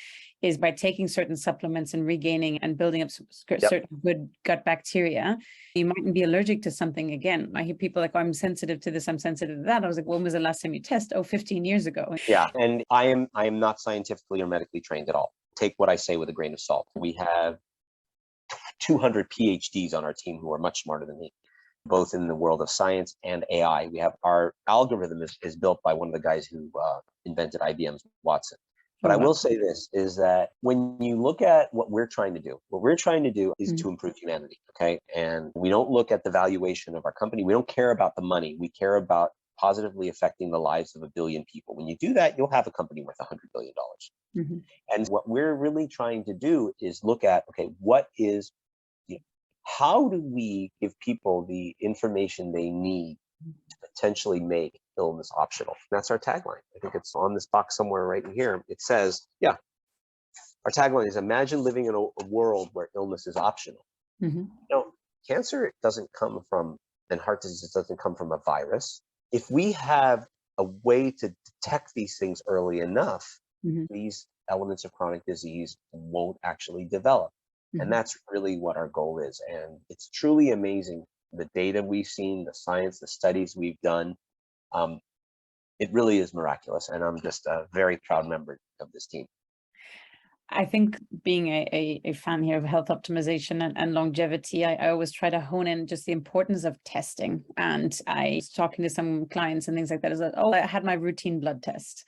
is by taking certain supplements and regaining and building up certain good gut bacteria, you mightn't be allergic to something again. I hear people like, oh, I'm sensitive to this, I'm sensitive to that. I was like, when was the last time you tested? Oh, 15 years ago. Yeah, and I am not scientifically or medically trained at all. Take what I say with a grain of salt. We have 200 PhDs on our team who are much smarter than me, both in the world of science and AI. We have our algorithm is built by one of the guys who invented IBM's Watson. But I will say this, is that when you look at what we're trying to do is to improve humanity, okay? And we don't look at the valuation of our company. We don't care about the money. We care about positively affecting the lives of 1 billion people. When you do that, you'll have a company worth $100 billion. And what we're really trying to do is look at, okay, how do we give people the information they need to potentially make illness optional? That's our tagline. I think it's on this box somewhere right in here. It says, our tagline is, imagine living in a world where illness is optional. Cancer doesn't come from, and heart disease doesn't come from a virus. If we have a way to detect these things early enough, these elements of chronic disease won't actually develop. And that's really what our goal is. And it's truly amazing, the data we've seen, the science, the studies we've done. It really is miraculous. And I'm just a very proud member of this team. I think being a fan here of health optimization and longevity, I always try to hone in just the importance of testing. And I was talking to some clients and things like that, is that, oh, I had my routine blood test.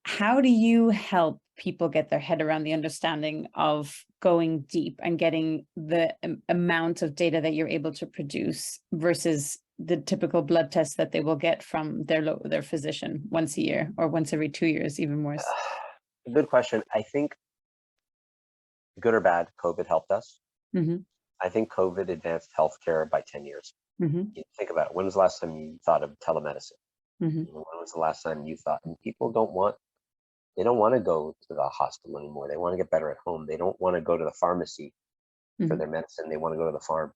How do you help people get their head around the understanding of going deep and getting the amount of data that you're able to produce versus the typical blood test that they will get from their physician once a year or once every 2 years, even more? Good question. I think, good or bad, COVID helped us. Mm-hmm. I think COVID advanced healthcare by 10 years. Mm-hmm. You think about it. When was the last time you thought of telemedicine? Mm-hmm. When was the last time you thought? And people don't want to go to the hospital anymore. They want to get better at home. They don't want to go to the pharmacy for Mm-hmm. their medicine. They want to go to the farm.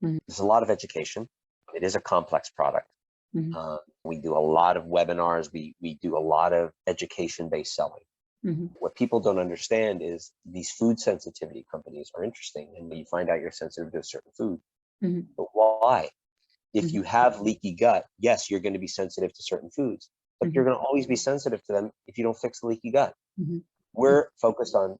Mm-hmm. There's a lot of education. It is a complex product. Mm-hmm. We do a lot of webinars. We do a lot of education-based selling. Mm-hmm. What people don't understand is these food sensitivity companies are interesting, and you find out you're sensitive to a certain food. Mm-hmm. But why? If Mm-hmm. you have leaky gut, yes, you're going to be sensitive to certain foods, but Mm-hmm. you're going to always be sensitive to them if you don't fix the leaky gut. Mm-hmm. We're focused on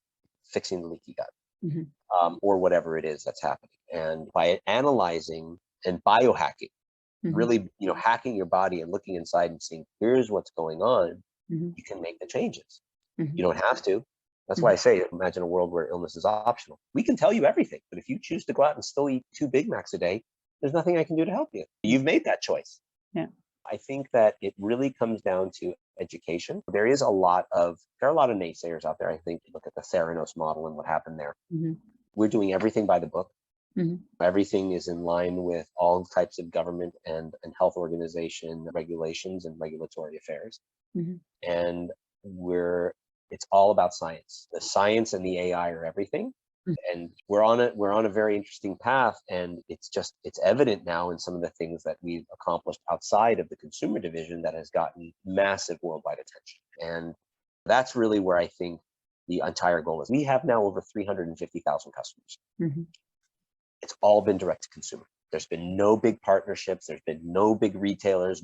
fixing the leaky gut, Mm-hmm. or whatever it is that's happening. And by analyzing and biohacking, Mm-hmm. really, hacking your body and looking inside and seeing, here's what's going on, Mm-hmm. you can make the changes. Mm-hmm. You don't have to. That's Mm-hmm. why I say, imagine a world where illness is optional. We can tell you everything, but if you choose to go out and still eat 2 Big Macs a day, there's nothing I can do to help you. You've made that choice. Yeah. I think that it really comes down to education. There are a lot of naysayers out there. I think, look at the Theranos model and what happened there. Mm-hmm. We're doing everything by the book. Mm-hmm. Everything is in line with all types of government and health organization regulations and regulatory affairs. Mm-hmm. And it's all about science. The science and the AI are everything. And we're on a very interesting path, and it's evident now in some of the things that we've accomplished outside of the consumer division that has gotten massive worldwide attention. And that's really where I think the entire goal is. We have now over 350,000 customers. Mm-hmm. It's all been direct to consumer. There's been no big partnerships. There's been no big retailers,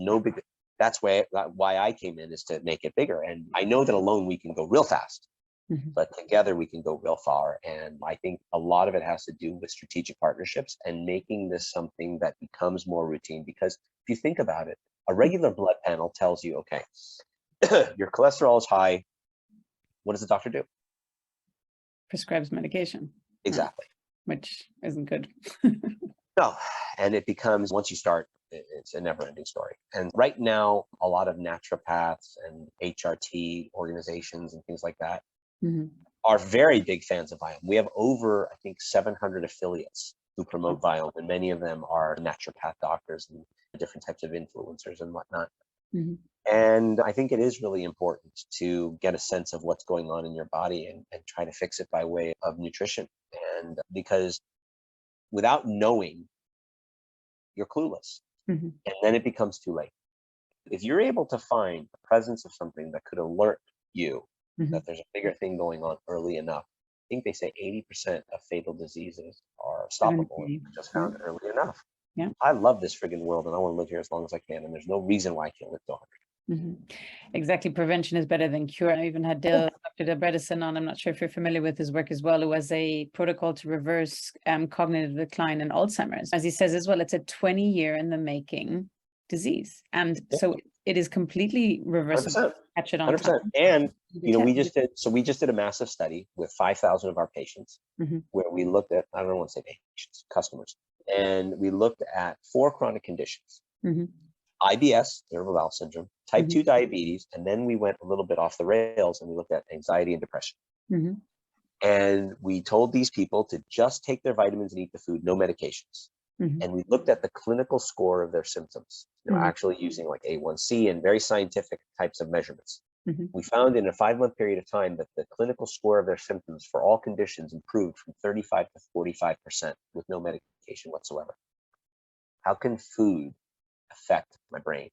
that's why I came in, is to make it bigger. And I know that alone we can go real fast. Mm-hmm. But together we can go real far. And I think a lot of it has to do with strategic partnerships and making this something that becomes more routine. Because if you think about it, a regular blood panel tells you, okay, your cholesterol is high. What does the doctor do? Prescribes medication. Exactly. Which isn't good. No. And it becomes, once you start, it's a never-ending story. And right now, a lot of naturopaths and HRT organizations and things like that Mm-hmm. are very big fans of VIOME. We have over, I think, 700 affiliates who promote VIOME, and many of them are naturopath doctors and different types of influencers and whatnot. Mm-hmm. And I think it is really important to get a sense of what's going on in your body and try to fix it by way of nutrition. And because without knowing, you're clueless. Mm-hmm. And then it becomes too late. If you're able to find the presence of something that could alert you Mm-hmm. that there's a bigger thing going on early enough, I think they say 80% of fatal diseases are stoppable if just found early enough. Yeah. I love this friggin' world, and I want to live here as long as I can, and there's no reason why I can't live to 100. Mm-hmm. Exactly. Prevention is better than cure. I even had Dr. Bredesen on. I'm not sure if you're familiar with his work as well, who has a protocol to reverse cognitive decline in Alzheimer's. As he says as well, it's a 20-year in the making disease. And so it is completely reversible. 100%. Catch it on 100%. time. And we just did a massive study with 5,000 of our patients, Mm-hmm. where we looked at, I don't want to say patients, customers, and we looked at 4 chronic conditions. Mm-hmm. IBS, irritable bowel syndrome, type Mm-hmm. 2 diabetes, and then we went a little bit off the rails and we looked at anxiety and depression. Mm-hmm. And we told these people to just take their vitamins and eat the food, no medications. Mm-hmm. And we looked at the clinical score of their symptoms, Mm-hmm. actually using like A1C and very scientific types of measurements. Mm-hmm. We found in a 5-month period of time that the clinical score of their symptoms for all conditions improved from 35 to 45% with no medication whatsoever. How can food affect my brain?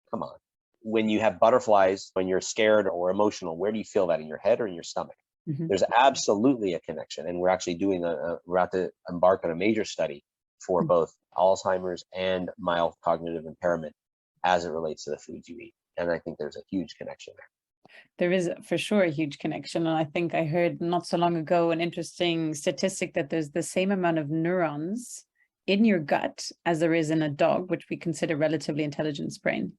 Come on. When you have butterflies, when you're scared or emotional, where do you feel that, in your head or in your stomach? Mm-hmm. There's absolutely a connection. And we're actually we're about to embark on a major study for both Alzheimer's and mild cognitive impairment as it relates to the foods you eat. And I think there's a huge connection there. There is for sure a huge connection. And I think I heard not so long ago an interesting statistic that there's the same amount of neurons in your gut as there is in a dog, which we consider relatively intelligent brain.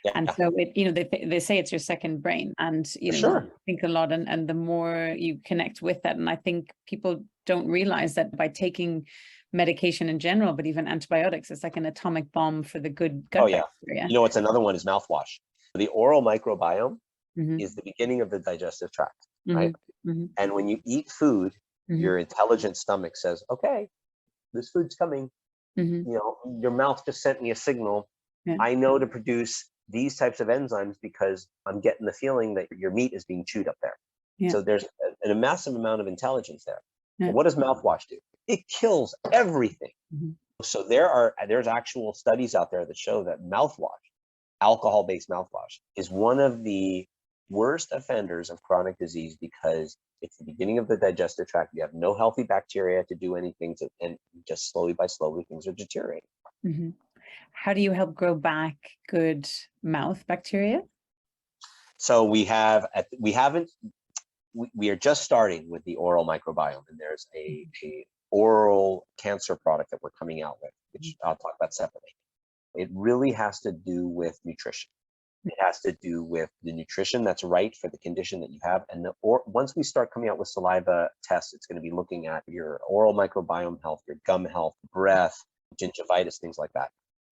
Yeah. And so they say it's your second brain, and Sure. think a lot, and the more you connect with that. And I think people don't realize that by taking medication in general, but even antibiotics, it's like an atomic bomb for the good gut bacteria. What's another one is mouthwash. The oral microbiome is the beginning of the digestive tract, right? And when you eat food, your intelligent stomach says, okay, this food's coming. Your mouth just sent me a signal. I know to produce these types of enzymes because I'm getting the feeling that your meat is being chewed up there. So there's a massive amount of intelligence there. But what does mouthwash do? It kills everything. So there's actual studies out there that show that mouthwash, alcohol-based mouthwash, is one of the worst offenders of chronic disease because it's the beginning of the digestive tract. You have no healthy bacteria to do anything to, and just slowly things are deteriorating. How do you help grow back good mouth bacteria? So we are just starting with the oral microbiome, and there's a oral cancer product that we're coming out with, which I'll talk about separately. It really has to do with nutrition. It has to do with the nutrition that's right for the condition that you have. And once we start coming out with saliva tests, it's going to be looking at your oral microbiome health, your gum health, breath, gingivitis, things like that.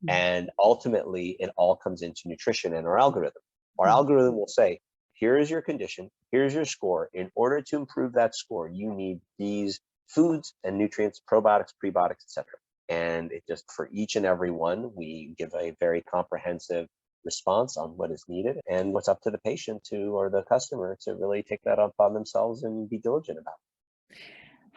And ultimately, it all comes into nutrition and our algorithm. Our algorithm will say, here is your condition, here's your score. In order to improve that score, you need these foods and nutrients, probiotics, prebiotics, etc. And it just, for each and every one, we give a very comprehensive response on what is needed and what's up to the patient or the customer to really take that upon themselves and be diligent about it.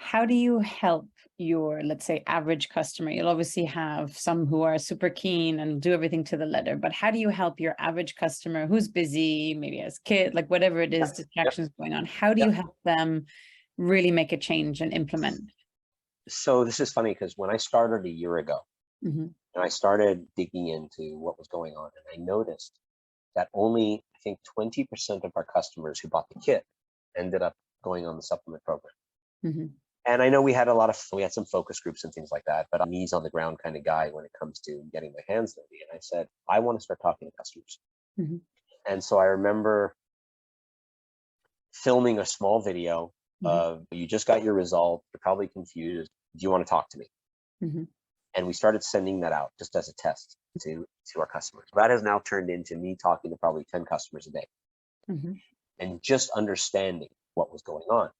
How do you help your, let's say, average customer? You'll obviously have some who are super keen and do everything to the letter, but how do you help your average customer who's busy, maybe has kids, like whatever it is, distractions going on? How do you help them really make a change and implement? So this is funny because when I started a year ago, and I started digging into what was going on, and I noticed that only, I think, 20% of our customers who bought the kit ended up going on the supplement program. And I know we had some focus groups and things like that, but I'm a knees on the ground kind of guy when it comes to getting my hands dirty. And I said, I want to start talking to customers. And so I remember filming a small video of, you just got your result, you're probably confused, do you want to talk to me? And we started sending that out just as a test to our customers. That has now turned into me talking to probably 10 customers a day and just understanding what was going on.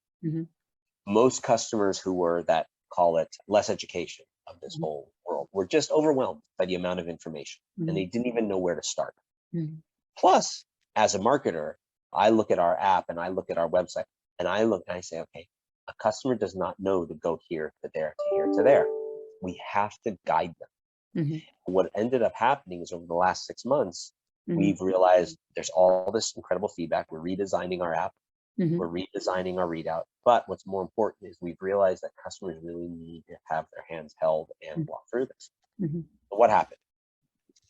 Most customers who were that, call it, less education of this whole world, were just overwhelmed by the amount of information and they didn't even know where to start. Plus, as a marketer, I look at our app and I look at our website and I say, okay, a customer does not know to go here to there to here to there. We have to guide them. What ended up happening is over the last 6 months, we've realized there's all this incredible feedback. We're redesigning our app. We're redesigning our readout. But what's more important is we've realized that customers really need to have their hands held and walk through this. So what happened?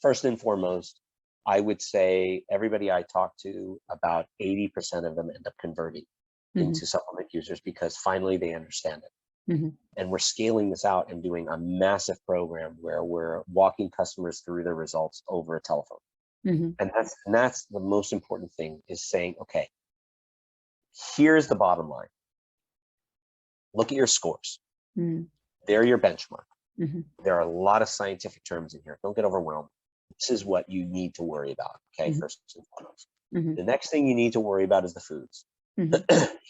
First and foremost, I would say everybody I talk to, about 80% of them end up converting into supplement users because finally they understand it. And we're scaling this out and doing a massive program where we're walking customers through their results over a telephone. And that's the most important thing, is saying, okay, here's the bottom line. Look at your scores. They're your benchmark. There are a lot of scientific terms in here. Don't get overwhelmed. This is what you need to worry about, okay, first and foremost. The next thing you need to worry about is the foods.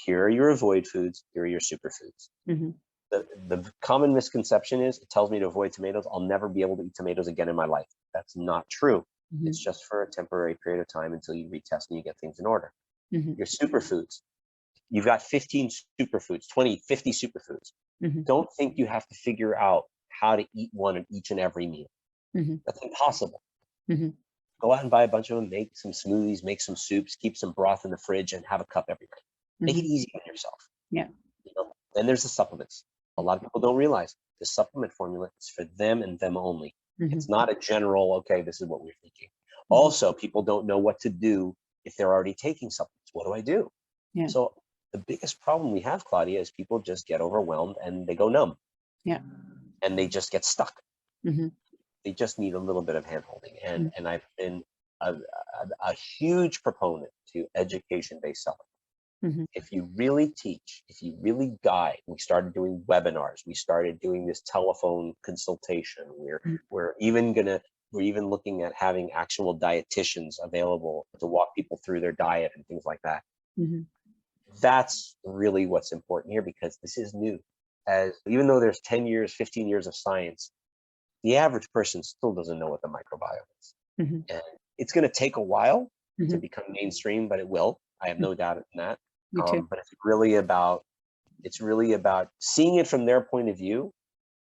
Here are your avoid foods. Here are your superfoods. The common misconception is, it tells me to avoid tomatoes. I'll never be able to eat tomatoes again in my life. That's not true. It's just for a temporary period of time until you retest and you get things in order. Your superfoods. You've got 15 superfoods, 20, 50 superfoods. Don't think you have to figure out how to eat one in each and every meal. That's impossible. Go out and buy a bunch of them, make some smoothies, make some soups, keep some broth in the fridge, and have a cup every night. Make it easy on yourself. Then there's the supplements. A lot of people don't realize the supplement formula is for them and them only. It's not a general, okay, this is what we're thinking. Also, people don't know what to do if they're already taking supplements, what do I do? Yeah. So the biggest problem we have, Claudia, is people just get overwhelmed and they go numb. Yeah. And they just get stuck. Mm-hmm. They just need a little bit of handholding. And I've been a huge proponent to education-based selling. Mm-hmm. If you really teach, if you really guide, we started doing webinars, we started doing this telephone consultation. We're even looking at having actual dietitians available to walk people through their diet and things like that. Mm-hmm. That's really what's important here, because this is new. As even though there's 10 years, 15 years of science, the average person still doesn't know what the microbiome is. Mm-hmm. And it's going to take a while Mm-hmm. to become mainstream, but it will. I have no doubt in that. Me too. But it's really about seeing it from their point of view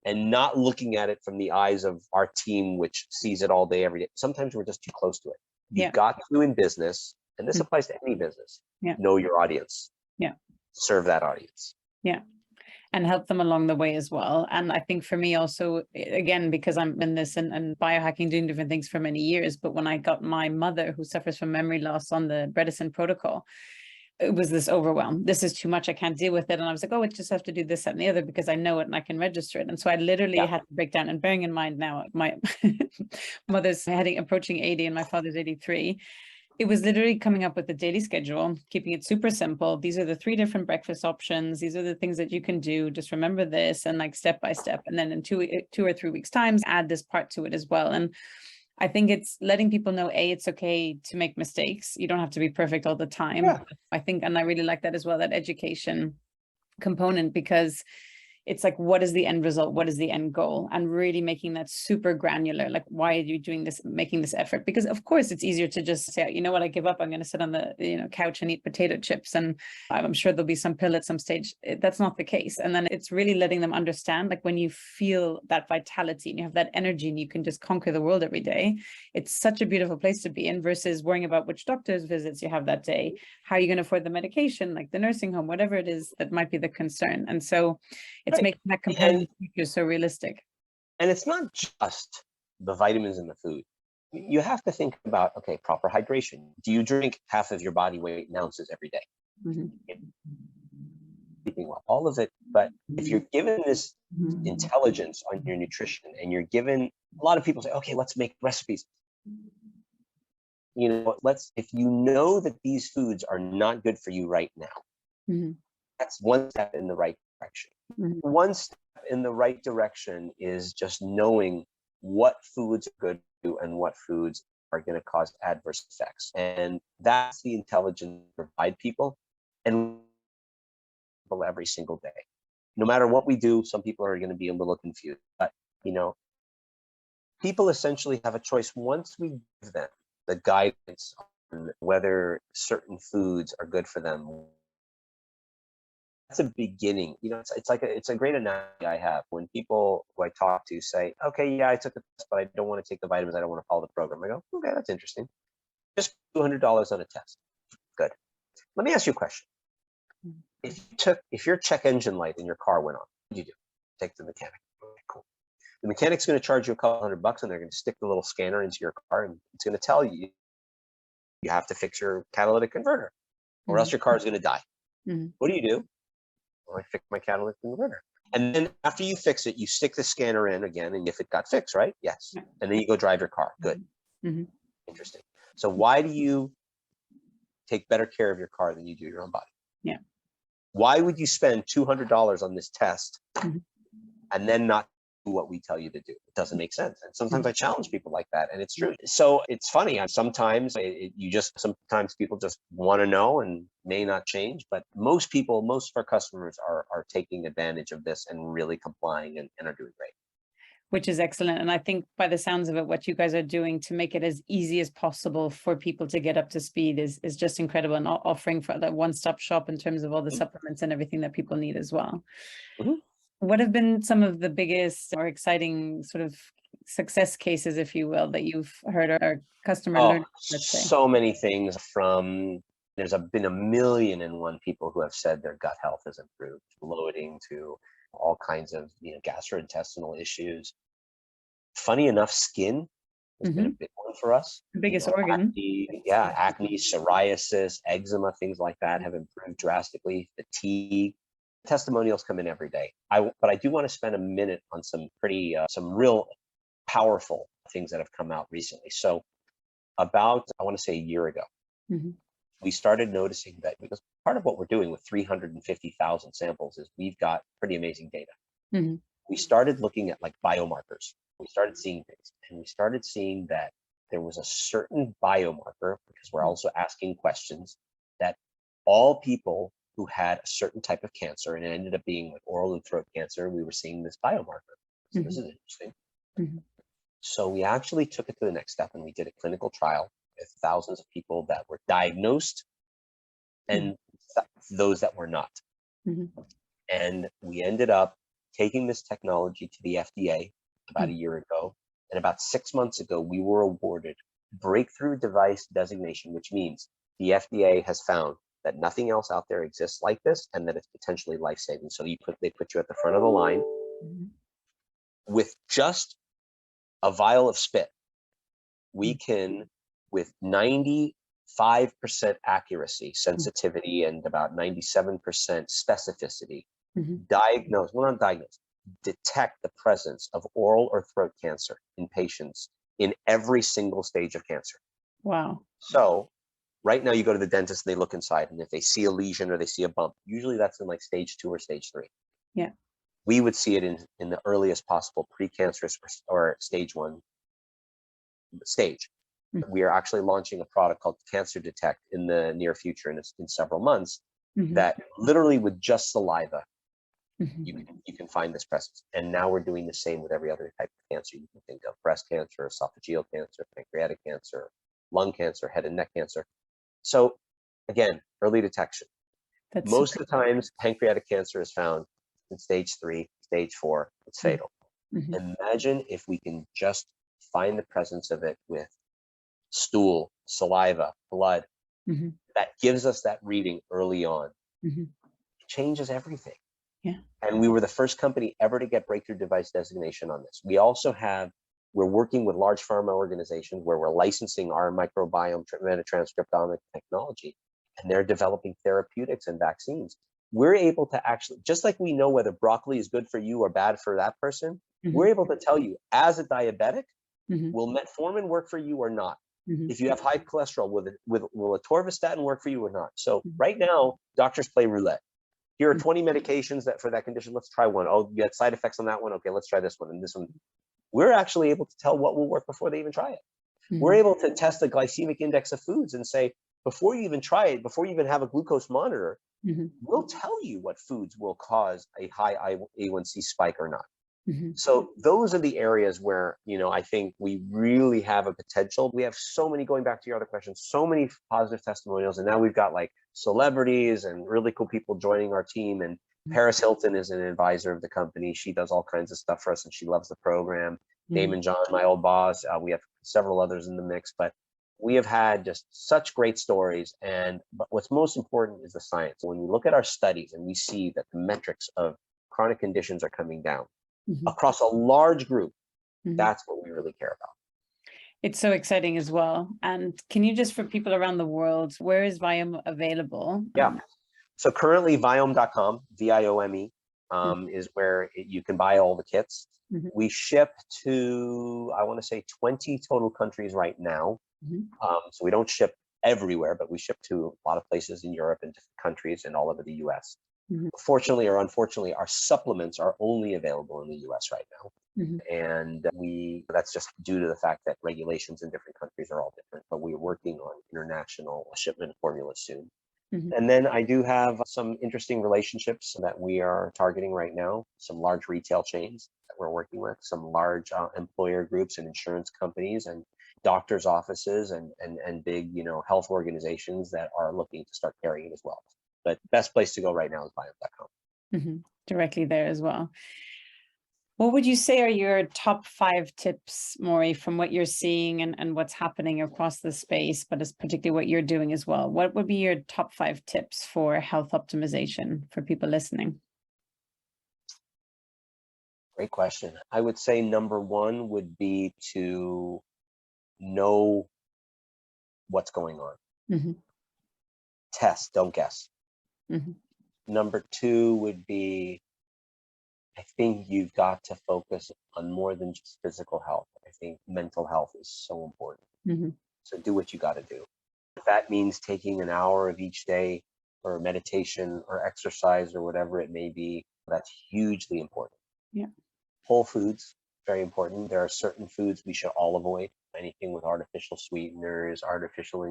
and not looking at it from the eyes of our team, which sees it all day, every day. Sometimes we're just too close to it. You've got to, in business, and this applies to any business, know your audience. Yeah. Serve that audience. Yeah. And help them along the way as well. And I think for me also, again, because I'm in this and biohacking, doing different things for many years, but when I got my mother, who suffers from memory loss, on the Bredesen protocol, it was this overwhelm. This is too much. I can't deal with it. And I was like, oh, I just have to do this, that, and the other, because I know it and I can register it. And so I literally had to break down. And bearing in mind now, my mother's approaching 80 and my father's 83. It was literally coming up with a daily schedule, keeping it super simple. These are the 3 different breakfast options. These are the things that you can do. Just remember this, and like step by step. And then in 2 or 3 weeks times, add this part to it as well. And I think it's letting people know, it's okay to make mistakes. You don't have to be perfect all the time. Yeah. I think, and I really like that as well, that education component, because it's like, what is the end result? What is the end goal? And really making that super granular. Like, why are you doing this, making this effort? Because of course it's easier to just say, you know what, I give up. I'm going to sit on the couch and eat potato chips. And I'm sure there'll be some pill at some stage. That's not the case. And then it's really letting them understand, like, when you feel that vitality and you have that energy and you can just conquer the world every day, it's such a beautiful place to be in, versus worrying about which doctor's visits you have that day. How are you going to afford the medication, like the nursing home, whatever it is that might be the concern. And so it's making that companion future so realistic. And it's not just the vitamins in the food. You have to think about, okay, proper hydration. Do you drink half of your body weight in ounces every day? Mm-hmm. Sleeping well, all of it. But if you're given this intelligence on your nutrition, and you're given, a lot of people say, okay, let's make recipes. If you know that these foods are not good for you right now, that's one step in the right direction. One step in the right direction is just knowing what foods are good for you and what foods are going to cause adverse effects. And that's the intelligence to provide people, and every single day. No matter what we do, some people are going to be a little confused. But, people essentially have a choice once we give them the guidance on whether certain foods are good for them. That's a beginning. It's a great analogy I have when people who I talk to say, okay, yeah, I took the test, but I don't want to take the vitamins. I don't want to follow the program. I go, okay, that's interesting. Just $200 on a test. Good. Let me ask you a question. If your check engine light in your car went on, what do you do? Take the mechanic. Okay, cool. The mechanic's going to charge you a couple $100, and they're going to stick the little scanner into your car, and it's going to tell you have to fix your catalytic converter, or else your car is going to die. What do you do? Well, I fix my catalytic converter. And then after you fix it, you stick the scanner in again, and if it got fixed, right? Yes. And then you go drive your car. Good. Interesting. So why do you take better care of your car than you do your own body? Yeah. Why would you spend $200 on this test and then not do what we tell you to do? It doesn't make sense. And sometimes I challenge people like that, and it's true. So it's funny. Sometimes people just want to know and may not change, but most of our customers are taking advantage of this and really complying and are doing great. Which is excellent. And I think by the sounds of it, what you guys are doing to make it as easy as possible for people to get up to speed is just incredible, and offering for that one-stop shop in terms of all the supplements and everything that people need as well. What have been some of the biggest or exciting sort of success cases, if you will, that you've heard or customer learned? Let's say so many things. There's been 1,000,001 people who have said their gut health has improved, bloating to all kinds of gastrointestinal issues. Funny enough, skin has been a big one for us. The biggest organ. Acne, psoriasis, eczema, things like that have improved drastically. Fatigue. Testimonials come in every day. But I do want to spend a minute on some some real powerful things that have come out recently. So about, I want to say a year ago, we started noticing that, because part of what we're doing with 350,000 samples is we've got pretty amazing data. We started looking at like biomarkers. We started seeing things, and we started seeing that there was a certain biomarker, because we're also asking questions, that all people who had a certain type of cancer, and it ended up being like oral and throat cancer, we were seeing this biomarker. So this is interesting. So we actually took it to the next step, and we did a clinical trial with thousands of people that were diagnosed and those that were not. And we ended up taking this technology to the FDA about a year ago. And about 6 months ago, we were awarded breakthrough device designation, which means the FDA has found that nothing else out there exists like this, and that it's potentially life-saving. So they put you at the front of the line with just a vial of spit. We can, with 95% accuracy, sensitivity, and about 97% specificity, detect the presence of oral or throat cancer in patients in every single stage of cancer. Wow. So right now you go to the dentist and they look inside, and if they see a lesion or they see a bump, usually that's in like stage 2 or stage 3. Yeah. We would see it in the earliest possible precancerous or stage 1 stage. We are actually launching a product called Cancer Detect in the near future, and it's in several months, that literally with just saliva, you can find this presence. And now we're doing the same with every other type of cancer you can think of: breast cancer, esophageal cancer, pancreatic cancer, lung cancer, head and neck cancer. So again, early detection. Most of the times, pancreatic cancer is found in stage 3, stage 4, it's fatal. Imagine if we can just find the presence of it with stool, saliva, blood, that gives us that reading early on. It changes everything. Yeah. And we were the first company ever to get breakthrough device designation on this. We also we're working with large pharma organizations where we're licensing our microbiome metatranscriptomic technology, and they're developing therapeutics and vaccines. We're able to actually, just like we know whether broccoli is good for you or bad for that person, we're able to tell you, as a diabetic, will metformin work for you or not? If you have high cholesterol, will atorvastatin work for you or not? So right now, doctors play roulette. Here are 20 medications for that condition. Let's try one. Oh, you had side effects on that one. Okay, let's try this one and this one. We're actually able to tell what will work before they even try it. We're able to test the glycemic index of foods and say, before you even try it, before you even have a glucose monitor, we'll tell you what foods will cause a high A1C spike or not. So those are the areas where, I think we really have a potential. We have so many, going back to your other question, so many positive testimonials. And now we've got like celebrities and really cool people joining our team. And Paris Hilton is an advisor of the company. She does all kinds of stuff for us, and she loves the program. Damon John, my old boss. We have several others in the mix, but we have had just such great stories. But what's most important is the science. When we look at our studies and we see that the metrics of chronic conditions are coming down across a large group, that's what we really care about. It's so exciting as well. And can you just, for people around the world, where is VIOME available? Yeah. So currently VIOME.com, VIOME, is where you can buy all the kits. We ship to, I want to say 20 total countries right now. So we don't ship everywhere, but we ship to a lot of places in Europe and different countries and all over the US. Fortunately or unfortunately, our supplements are only available in the US right now. And that's just due to the fact that regulations in different countries are all different, but we're working on international shipment formulas soon. And then I do have some interesting relationships that we are targeting right now, some large retail chains that we're working with, some large employer groups and insurance companies and doctors' offices and big, health organizations that are looking to start carrying it as well. But best place to go right now is viome.com. Directly there as well. What would you say are your top 5 tips, Morri, from what you're seeing and what's happening across the space, but it's particularly what you're doing as well? What would be your top 5 tips for health optimization for people listening? Great question. I would say number 1 would be to know what's going on. Mm-hmm. Test, don't guess. Mm-hmm. Number two would be, I think you've got to focus on more than just physical health. I think mental health is so important. Mm-hmm. So do what you got to do. If that means taking an hour of each day for meditation or exercise or whatever it may be, that's hugely important. Yeah. Whole foods, very important. There are certain foods we should all avoid. Anything with artificial sweeteners, artificial,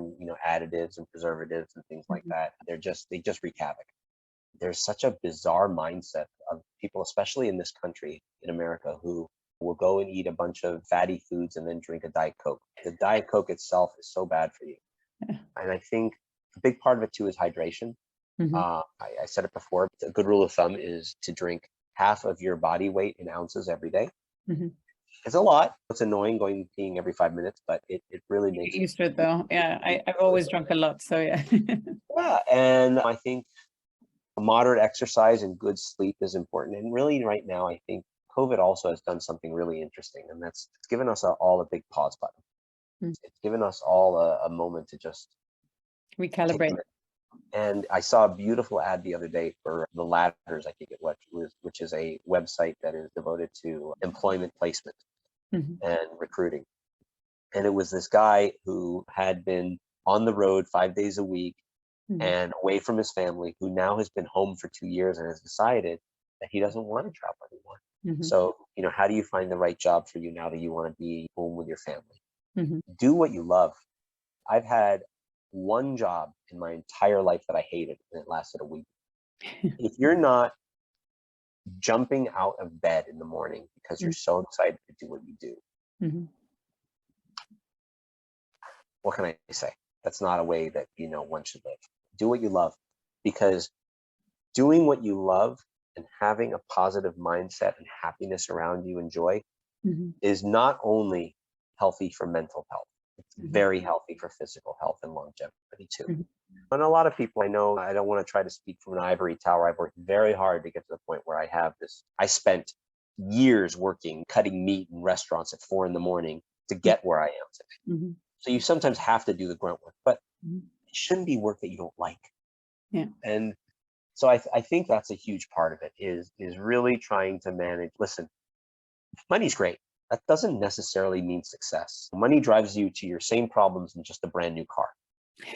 additives and preservatives and things like that. They just wreak havoc. There's such a bizarre mindset of people, especially in this country, in America, who will go and eat a bunch of fatty foods and then drink a Diet Coke. The Diet Coke itself is so bad for you. Yeah. And I think a big part of it too is hydration. Mm-hmm. I said it before, a good rule of thumb is to drink half of your body weight in ounces every day. Mm-hmm. It's a lot. It's annoying going peeing every 5 minutes, but it really makes Get used to it though. Yeah, I've always drunk a lot, so yeah. Yeah, and I think moderate exercise and good sleep is important. And really right now, I think COVID also has done something really interesting, and it's given us all a big pause button. Mm. It's given us all a moment to just Recalibrate. And I saw a beautiful ad the other day for the Ladders, I think it was, which is a website that is devoted to employment placement and recruiting. And it was this guy who had been on the road 5 days a week and away from his family, who now has been home for 2 years and has decided that he doesn't want to travel anymore. So, how do you find the right job for you now that you want to be home with your family? Do what you love. I've had one job in my entire life that I hated, and it lasted a week. If you're not jumping out of bed in the morning because you're so excited to do what you do, what can I say? That's not a way that, one should live. Do what you love, because doing what you love and having a positive mindset and happiness around you and joy is not only healthy for mental health, it's very healthy for physical health and longevity too. And a lot of people I know, I don't want to try to speak from an ivory tower. I've worked very hard to get to the point where I have this. I spent years working, cutting meat in restaurants at 4 a.m. to get where I am today. So you sometimes have to do the grunt work, but it shouldn't be work that you don't like. Yeah. And so I think that's a huge part of it is really trying to manage. Listen, money's great. That doesn't necessarily mean success. Money drives you to your same problems in just a brand new car.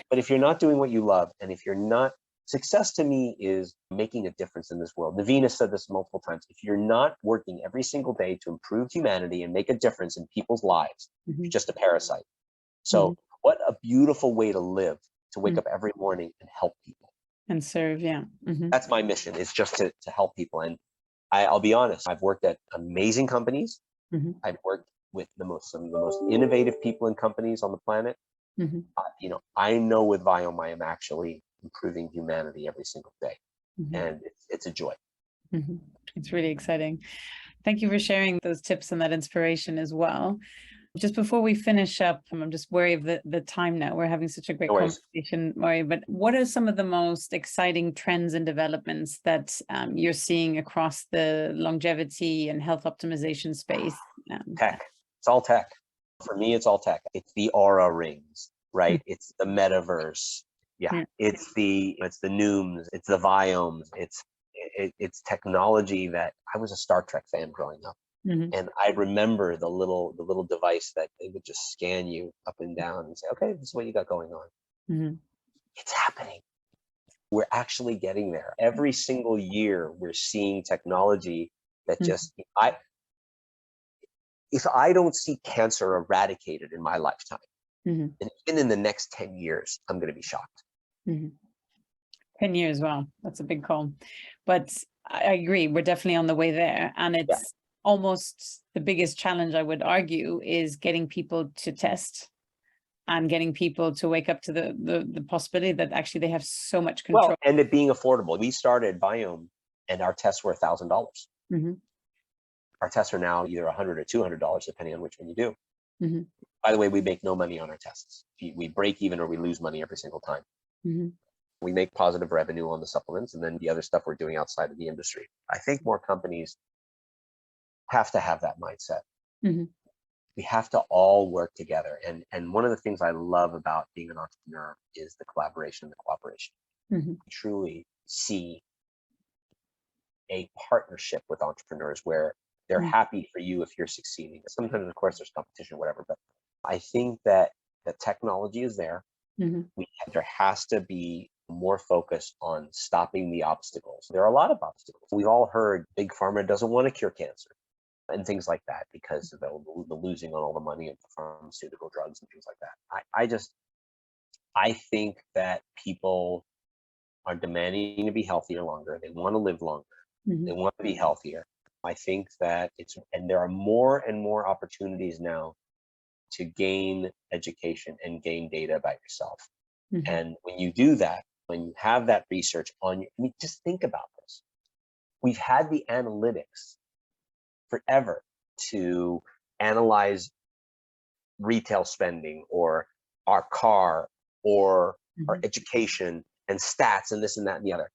But if you're not doing what you love, and if you're not, success to me is making a difference in this world. Davinia said this multiple times. If you're not working every single day to improve humanity and make a difference in people's lives, you're just a parasite. So what a beautiful way to live, to wake up every morning and help people. And serve, yeah. That's my mission, is just to help people. And I'll be honest, I've worked at amazing companies. I've worked with some of the most innovative people in companies on the planet. I know with VIOME, I am actually improving humanity every single day. And it's a joy. It's really exciting. Thank you for sharing those tips and that inspiration as well. Just before we finish up, I'm just worried of the time now. We're having such a great conversation, Morri, but what are some of the most exciting trends and developments that you're seeing across the longevity and health optimization space? Tech. It's all tech. For me, it's all tech. It's the Aura rings, right? It's the metaverse. It's the Nooms. It's the Viomes. It's technology that I was a Star Trek fan growing up. And I remember the little device that they would just scan you up and down and say, okay, this is what you got going on. It's happening. We're actually getting there. Every single year, we're seeing technology that if I don't see cancer eradicated in my lifetime, and even in the next 10 years, I'm going to be shocked. 10 years, wow, that's a big call. But I agree, we're definitely on the way there. And it's almost the biggest challenge, I would argue, is getting people to test and getting people to wake up to the possibility that actually they have so much control. Well, and it being affordable. We started VIOME and our tests were $1,000. Our tests are now either $100 or $200, depending on which one you do. By the way, we make no money on our tests. We break even or we lose money every single time. We make positive revenue on the supplements and then the other stuff we're doing outside of the industry. I think more companies have to have that mindset. we have to all work together. And one of the things I love about being an entrepreneur is the collaboration and the cooperation. Mhm. We truly see a partnership with entrepreneurs where they're happy for you if you're succeeding. Sometimes, of course, there's competition, whatever, but I think that the technology is there. Mhm. There has to be more focus on stopping the obstacles. There are a lot of obstacles. We've all heard big pharma doesn't want to cure cancer and things like that because of the losing on all the money of the pharmaceutical drugs and things like that. I think that people are demanding to be healthier longer. They want to live longer. They Mhm. want to be healthier. I think that and there are more and more opportunities now to gain education and gain data about yourself. Mhm. And when you do that, when you have that research on you, I mean, just think about this. We've had the analytics forever to analyze retail spending or our car or our Mhm. education and stats and this and that and the other.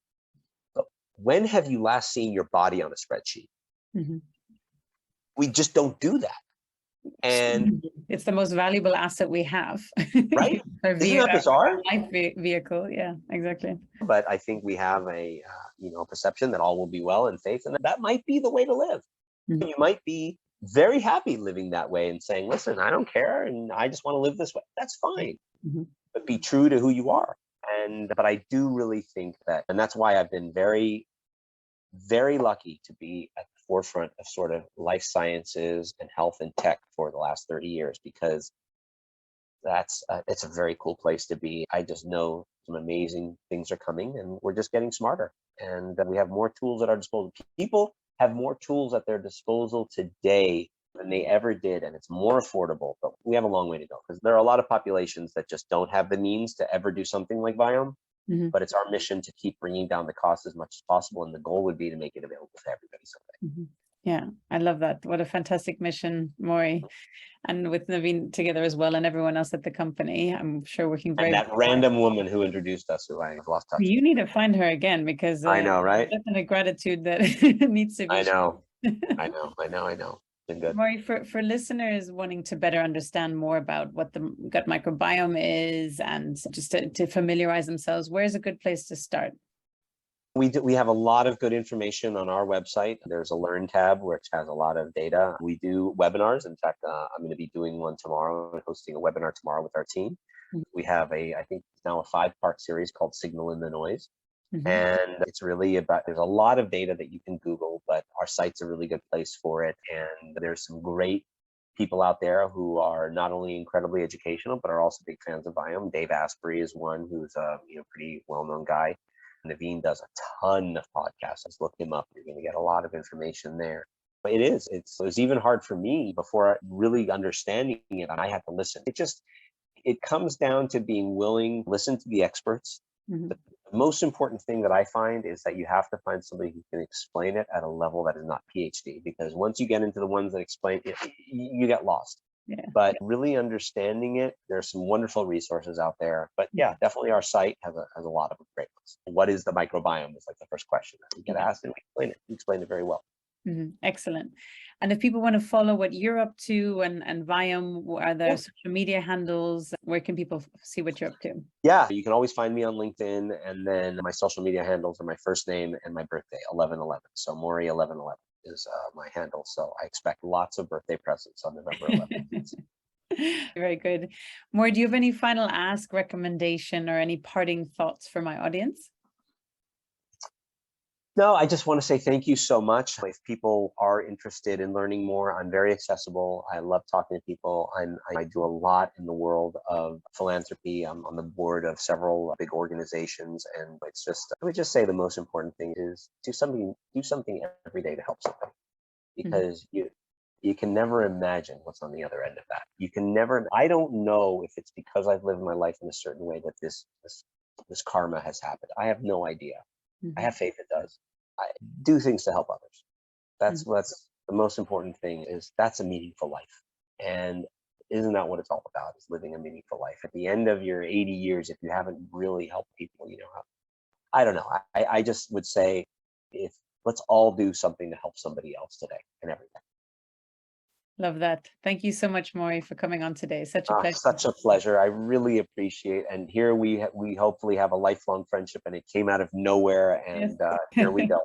But when have you last seen your body on a spreadsheet? Mhm. We just don't do that. And It's the most valuable asset we have. right? Our Isn't that bizarre? life vehicle. Yeah, exactly. But I think we have a perception that all will be well and faith, and that might be the way to live. Mhm. You might be very happy living that way and saying, listen, I don't care and I just want to live this way. That's fine. Mhm. But be true to who you are. But I do really think that, and that's why I've been very, very lucky to be at the forefront of sort of life sciences and health and tech for the last 30 years, because it's a very cool place to be. I just know some amazing things are coming and we're just getting smarter and we have more tools at our disposal. People have more tools at their disposal today than they ever did, and it's more affordable, but we have a long way to go because there are a lot of populations that just don't have the means to ever do something like Viome. Mhm. But it's our mission to keep bringing down the cost as much as possible, and the goal would be to make it available to everybody someday. Mhm. Yeah, I love that. What a fantastic mission, Morri, and with Naveen together as well, and everyone else at the company. I'm sure working very. And that random woman who introduced us, who I've lost touch with. You need to find her again because I know, right? definite gratitude that needs to be. I know. shared. I know. Been good. Morri, for listeners wanting to better understand more about what the gut microbiome is and just to familiarize themselves, where's a good place to start? We have a lot of good information on our website. There's a Learn tab, which has a lot of data. We do webinars. In fact, I'm going to be doing one tomorrow and hosting a webinar tomorrow with our team. Mhm. We have I think it's now a 5-part series called Signal in the Noise. Mhm. And it's really about, there's a lot of data that you can Google, but our site's a really good place for it. And there's some great people out there who are not only incredibly educational, but are also big fans of Viome. Dave Asprey is one who's a pretty well-known guy. Naveen does a ton of podcasts. Just look him up. You're going to get a lot of information there. But it was even hard for me before really understanding it. I had to listen. It comes down to being willing to listen to the experts. Mhm. The most important thing that I find is that you have to find somebody who can explain it at a level that is not PhD, because once you get into the ones that explain it, you get lost. Yeah. But really understanding it, there's some wonderful resources out there. But yeah, definitely our site has a lot of great ones. What is the microbiome is like the first question that we get asked, and we explain it. We explain it very well. Mhm. Excellent. And if people want to follow what you're up to and Viome, are there social media handles? Where can people see what you're up to? Yeah, you can always find me on LinkedIn, and then my social media handles are my first name and my birthday, 11/11. So Morri 11/11 is my handle. So I expect lots of birthday presents on November 11th. Very good. Morri, do you have any final ask, recommendation, or any parting thoughts for my audience? No, I just want to say thank you so much. If people are interested in learning more, I'm very accessible. I love talking to people. I do a lot in the world of philanthropy. I'm on the board of several big organizations, and I would just say the most important thing is do something every day to help somebody, because you can never imagine what's on the other end of that. I don't know if it's because I've lived my life in a certain way that this karma has happened. I have no idea. I have faith it does. I do things to help others. That's the most important thing, is that's a meaningful life. And isn't that what it's all about, is living a meaningful life? At the end of your 80 years, if you haven't really helped people, I don't know. I just would say, let's all do something to help somebody else today and every day. Love that. Thank you so much, Morri, for coming on today. Such a pleasure. Such a pleasure. I really appreciate. And here we hopefully have a lifelong friendship, and it came out of nowhere. And here we go.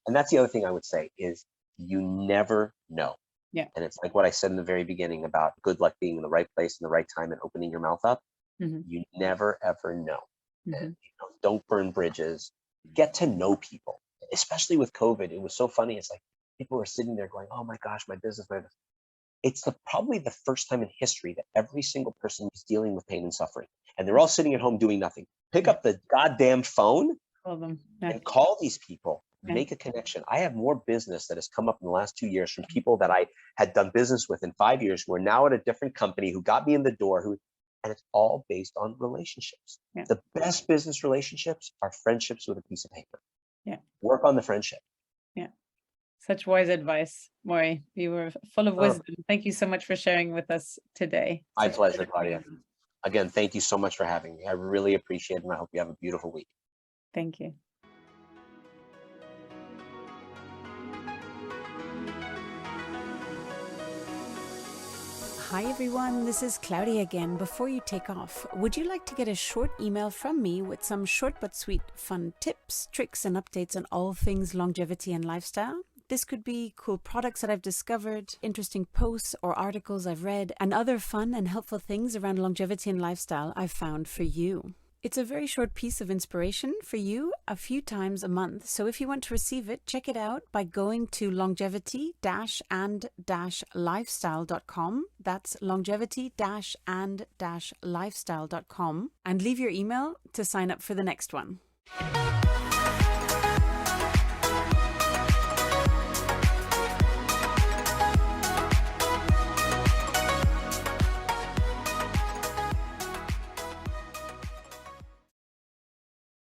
And that's the other thing I would say is you never know. Yeah. And it's like what I said in the very beginning about good luck being in the right place in the right time and opening your mouth up. You never ever know. And, don't burn bridges. Get to know people, especially with COVID. It was so funny. It's like people were sitting there going, "Oh my gosh, my business." It's probably the first time in history that every single person is dealing with pain and suffering, and they're all sitting at home doing nothing. Pick up the goddamn phone, Call them. and call these people. Make a connection. I have more business that has come up in the last 2 years from people that I had done business with in 5 years who are now at a different company, who got me in the door, and it's all based on relationships. The best business relationships are friendships with a piece of paper. Work on the friendship. Such wise advice, Morri. You were full of wisdom. Thank you so much for sharing with us today. My pleasure, Claudia. Again, thank you so much for having me. I really appreciate it, and I hope you have a beautiful week. Thank you. Hi everyone, this is Claudia again. Before you take off, would you like to get a short email from me with some short but sweet fun tips, tricks and updates on all things longevity and lifestyle? This could be cool products that I've discovered, interesting posts or articles I've read, and other fun and helpful things around longevity and lifestyle I've found for you. It's a very short piece of inspiration for you a few times a month. So if you want to receive it, check it out by going to longevity-and-lifestyle.com. That's longevity-and-lifestyle.com, and leave your email to sign up for the next one.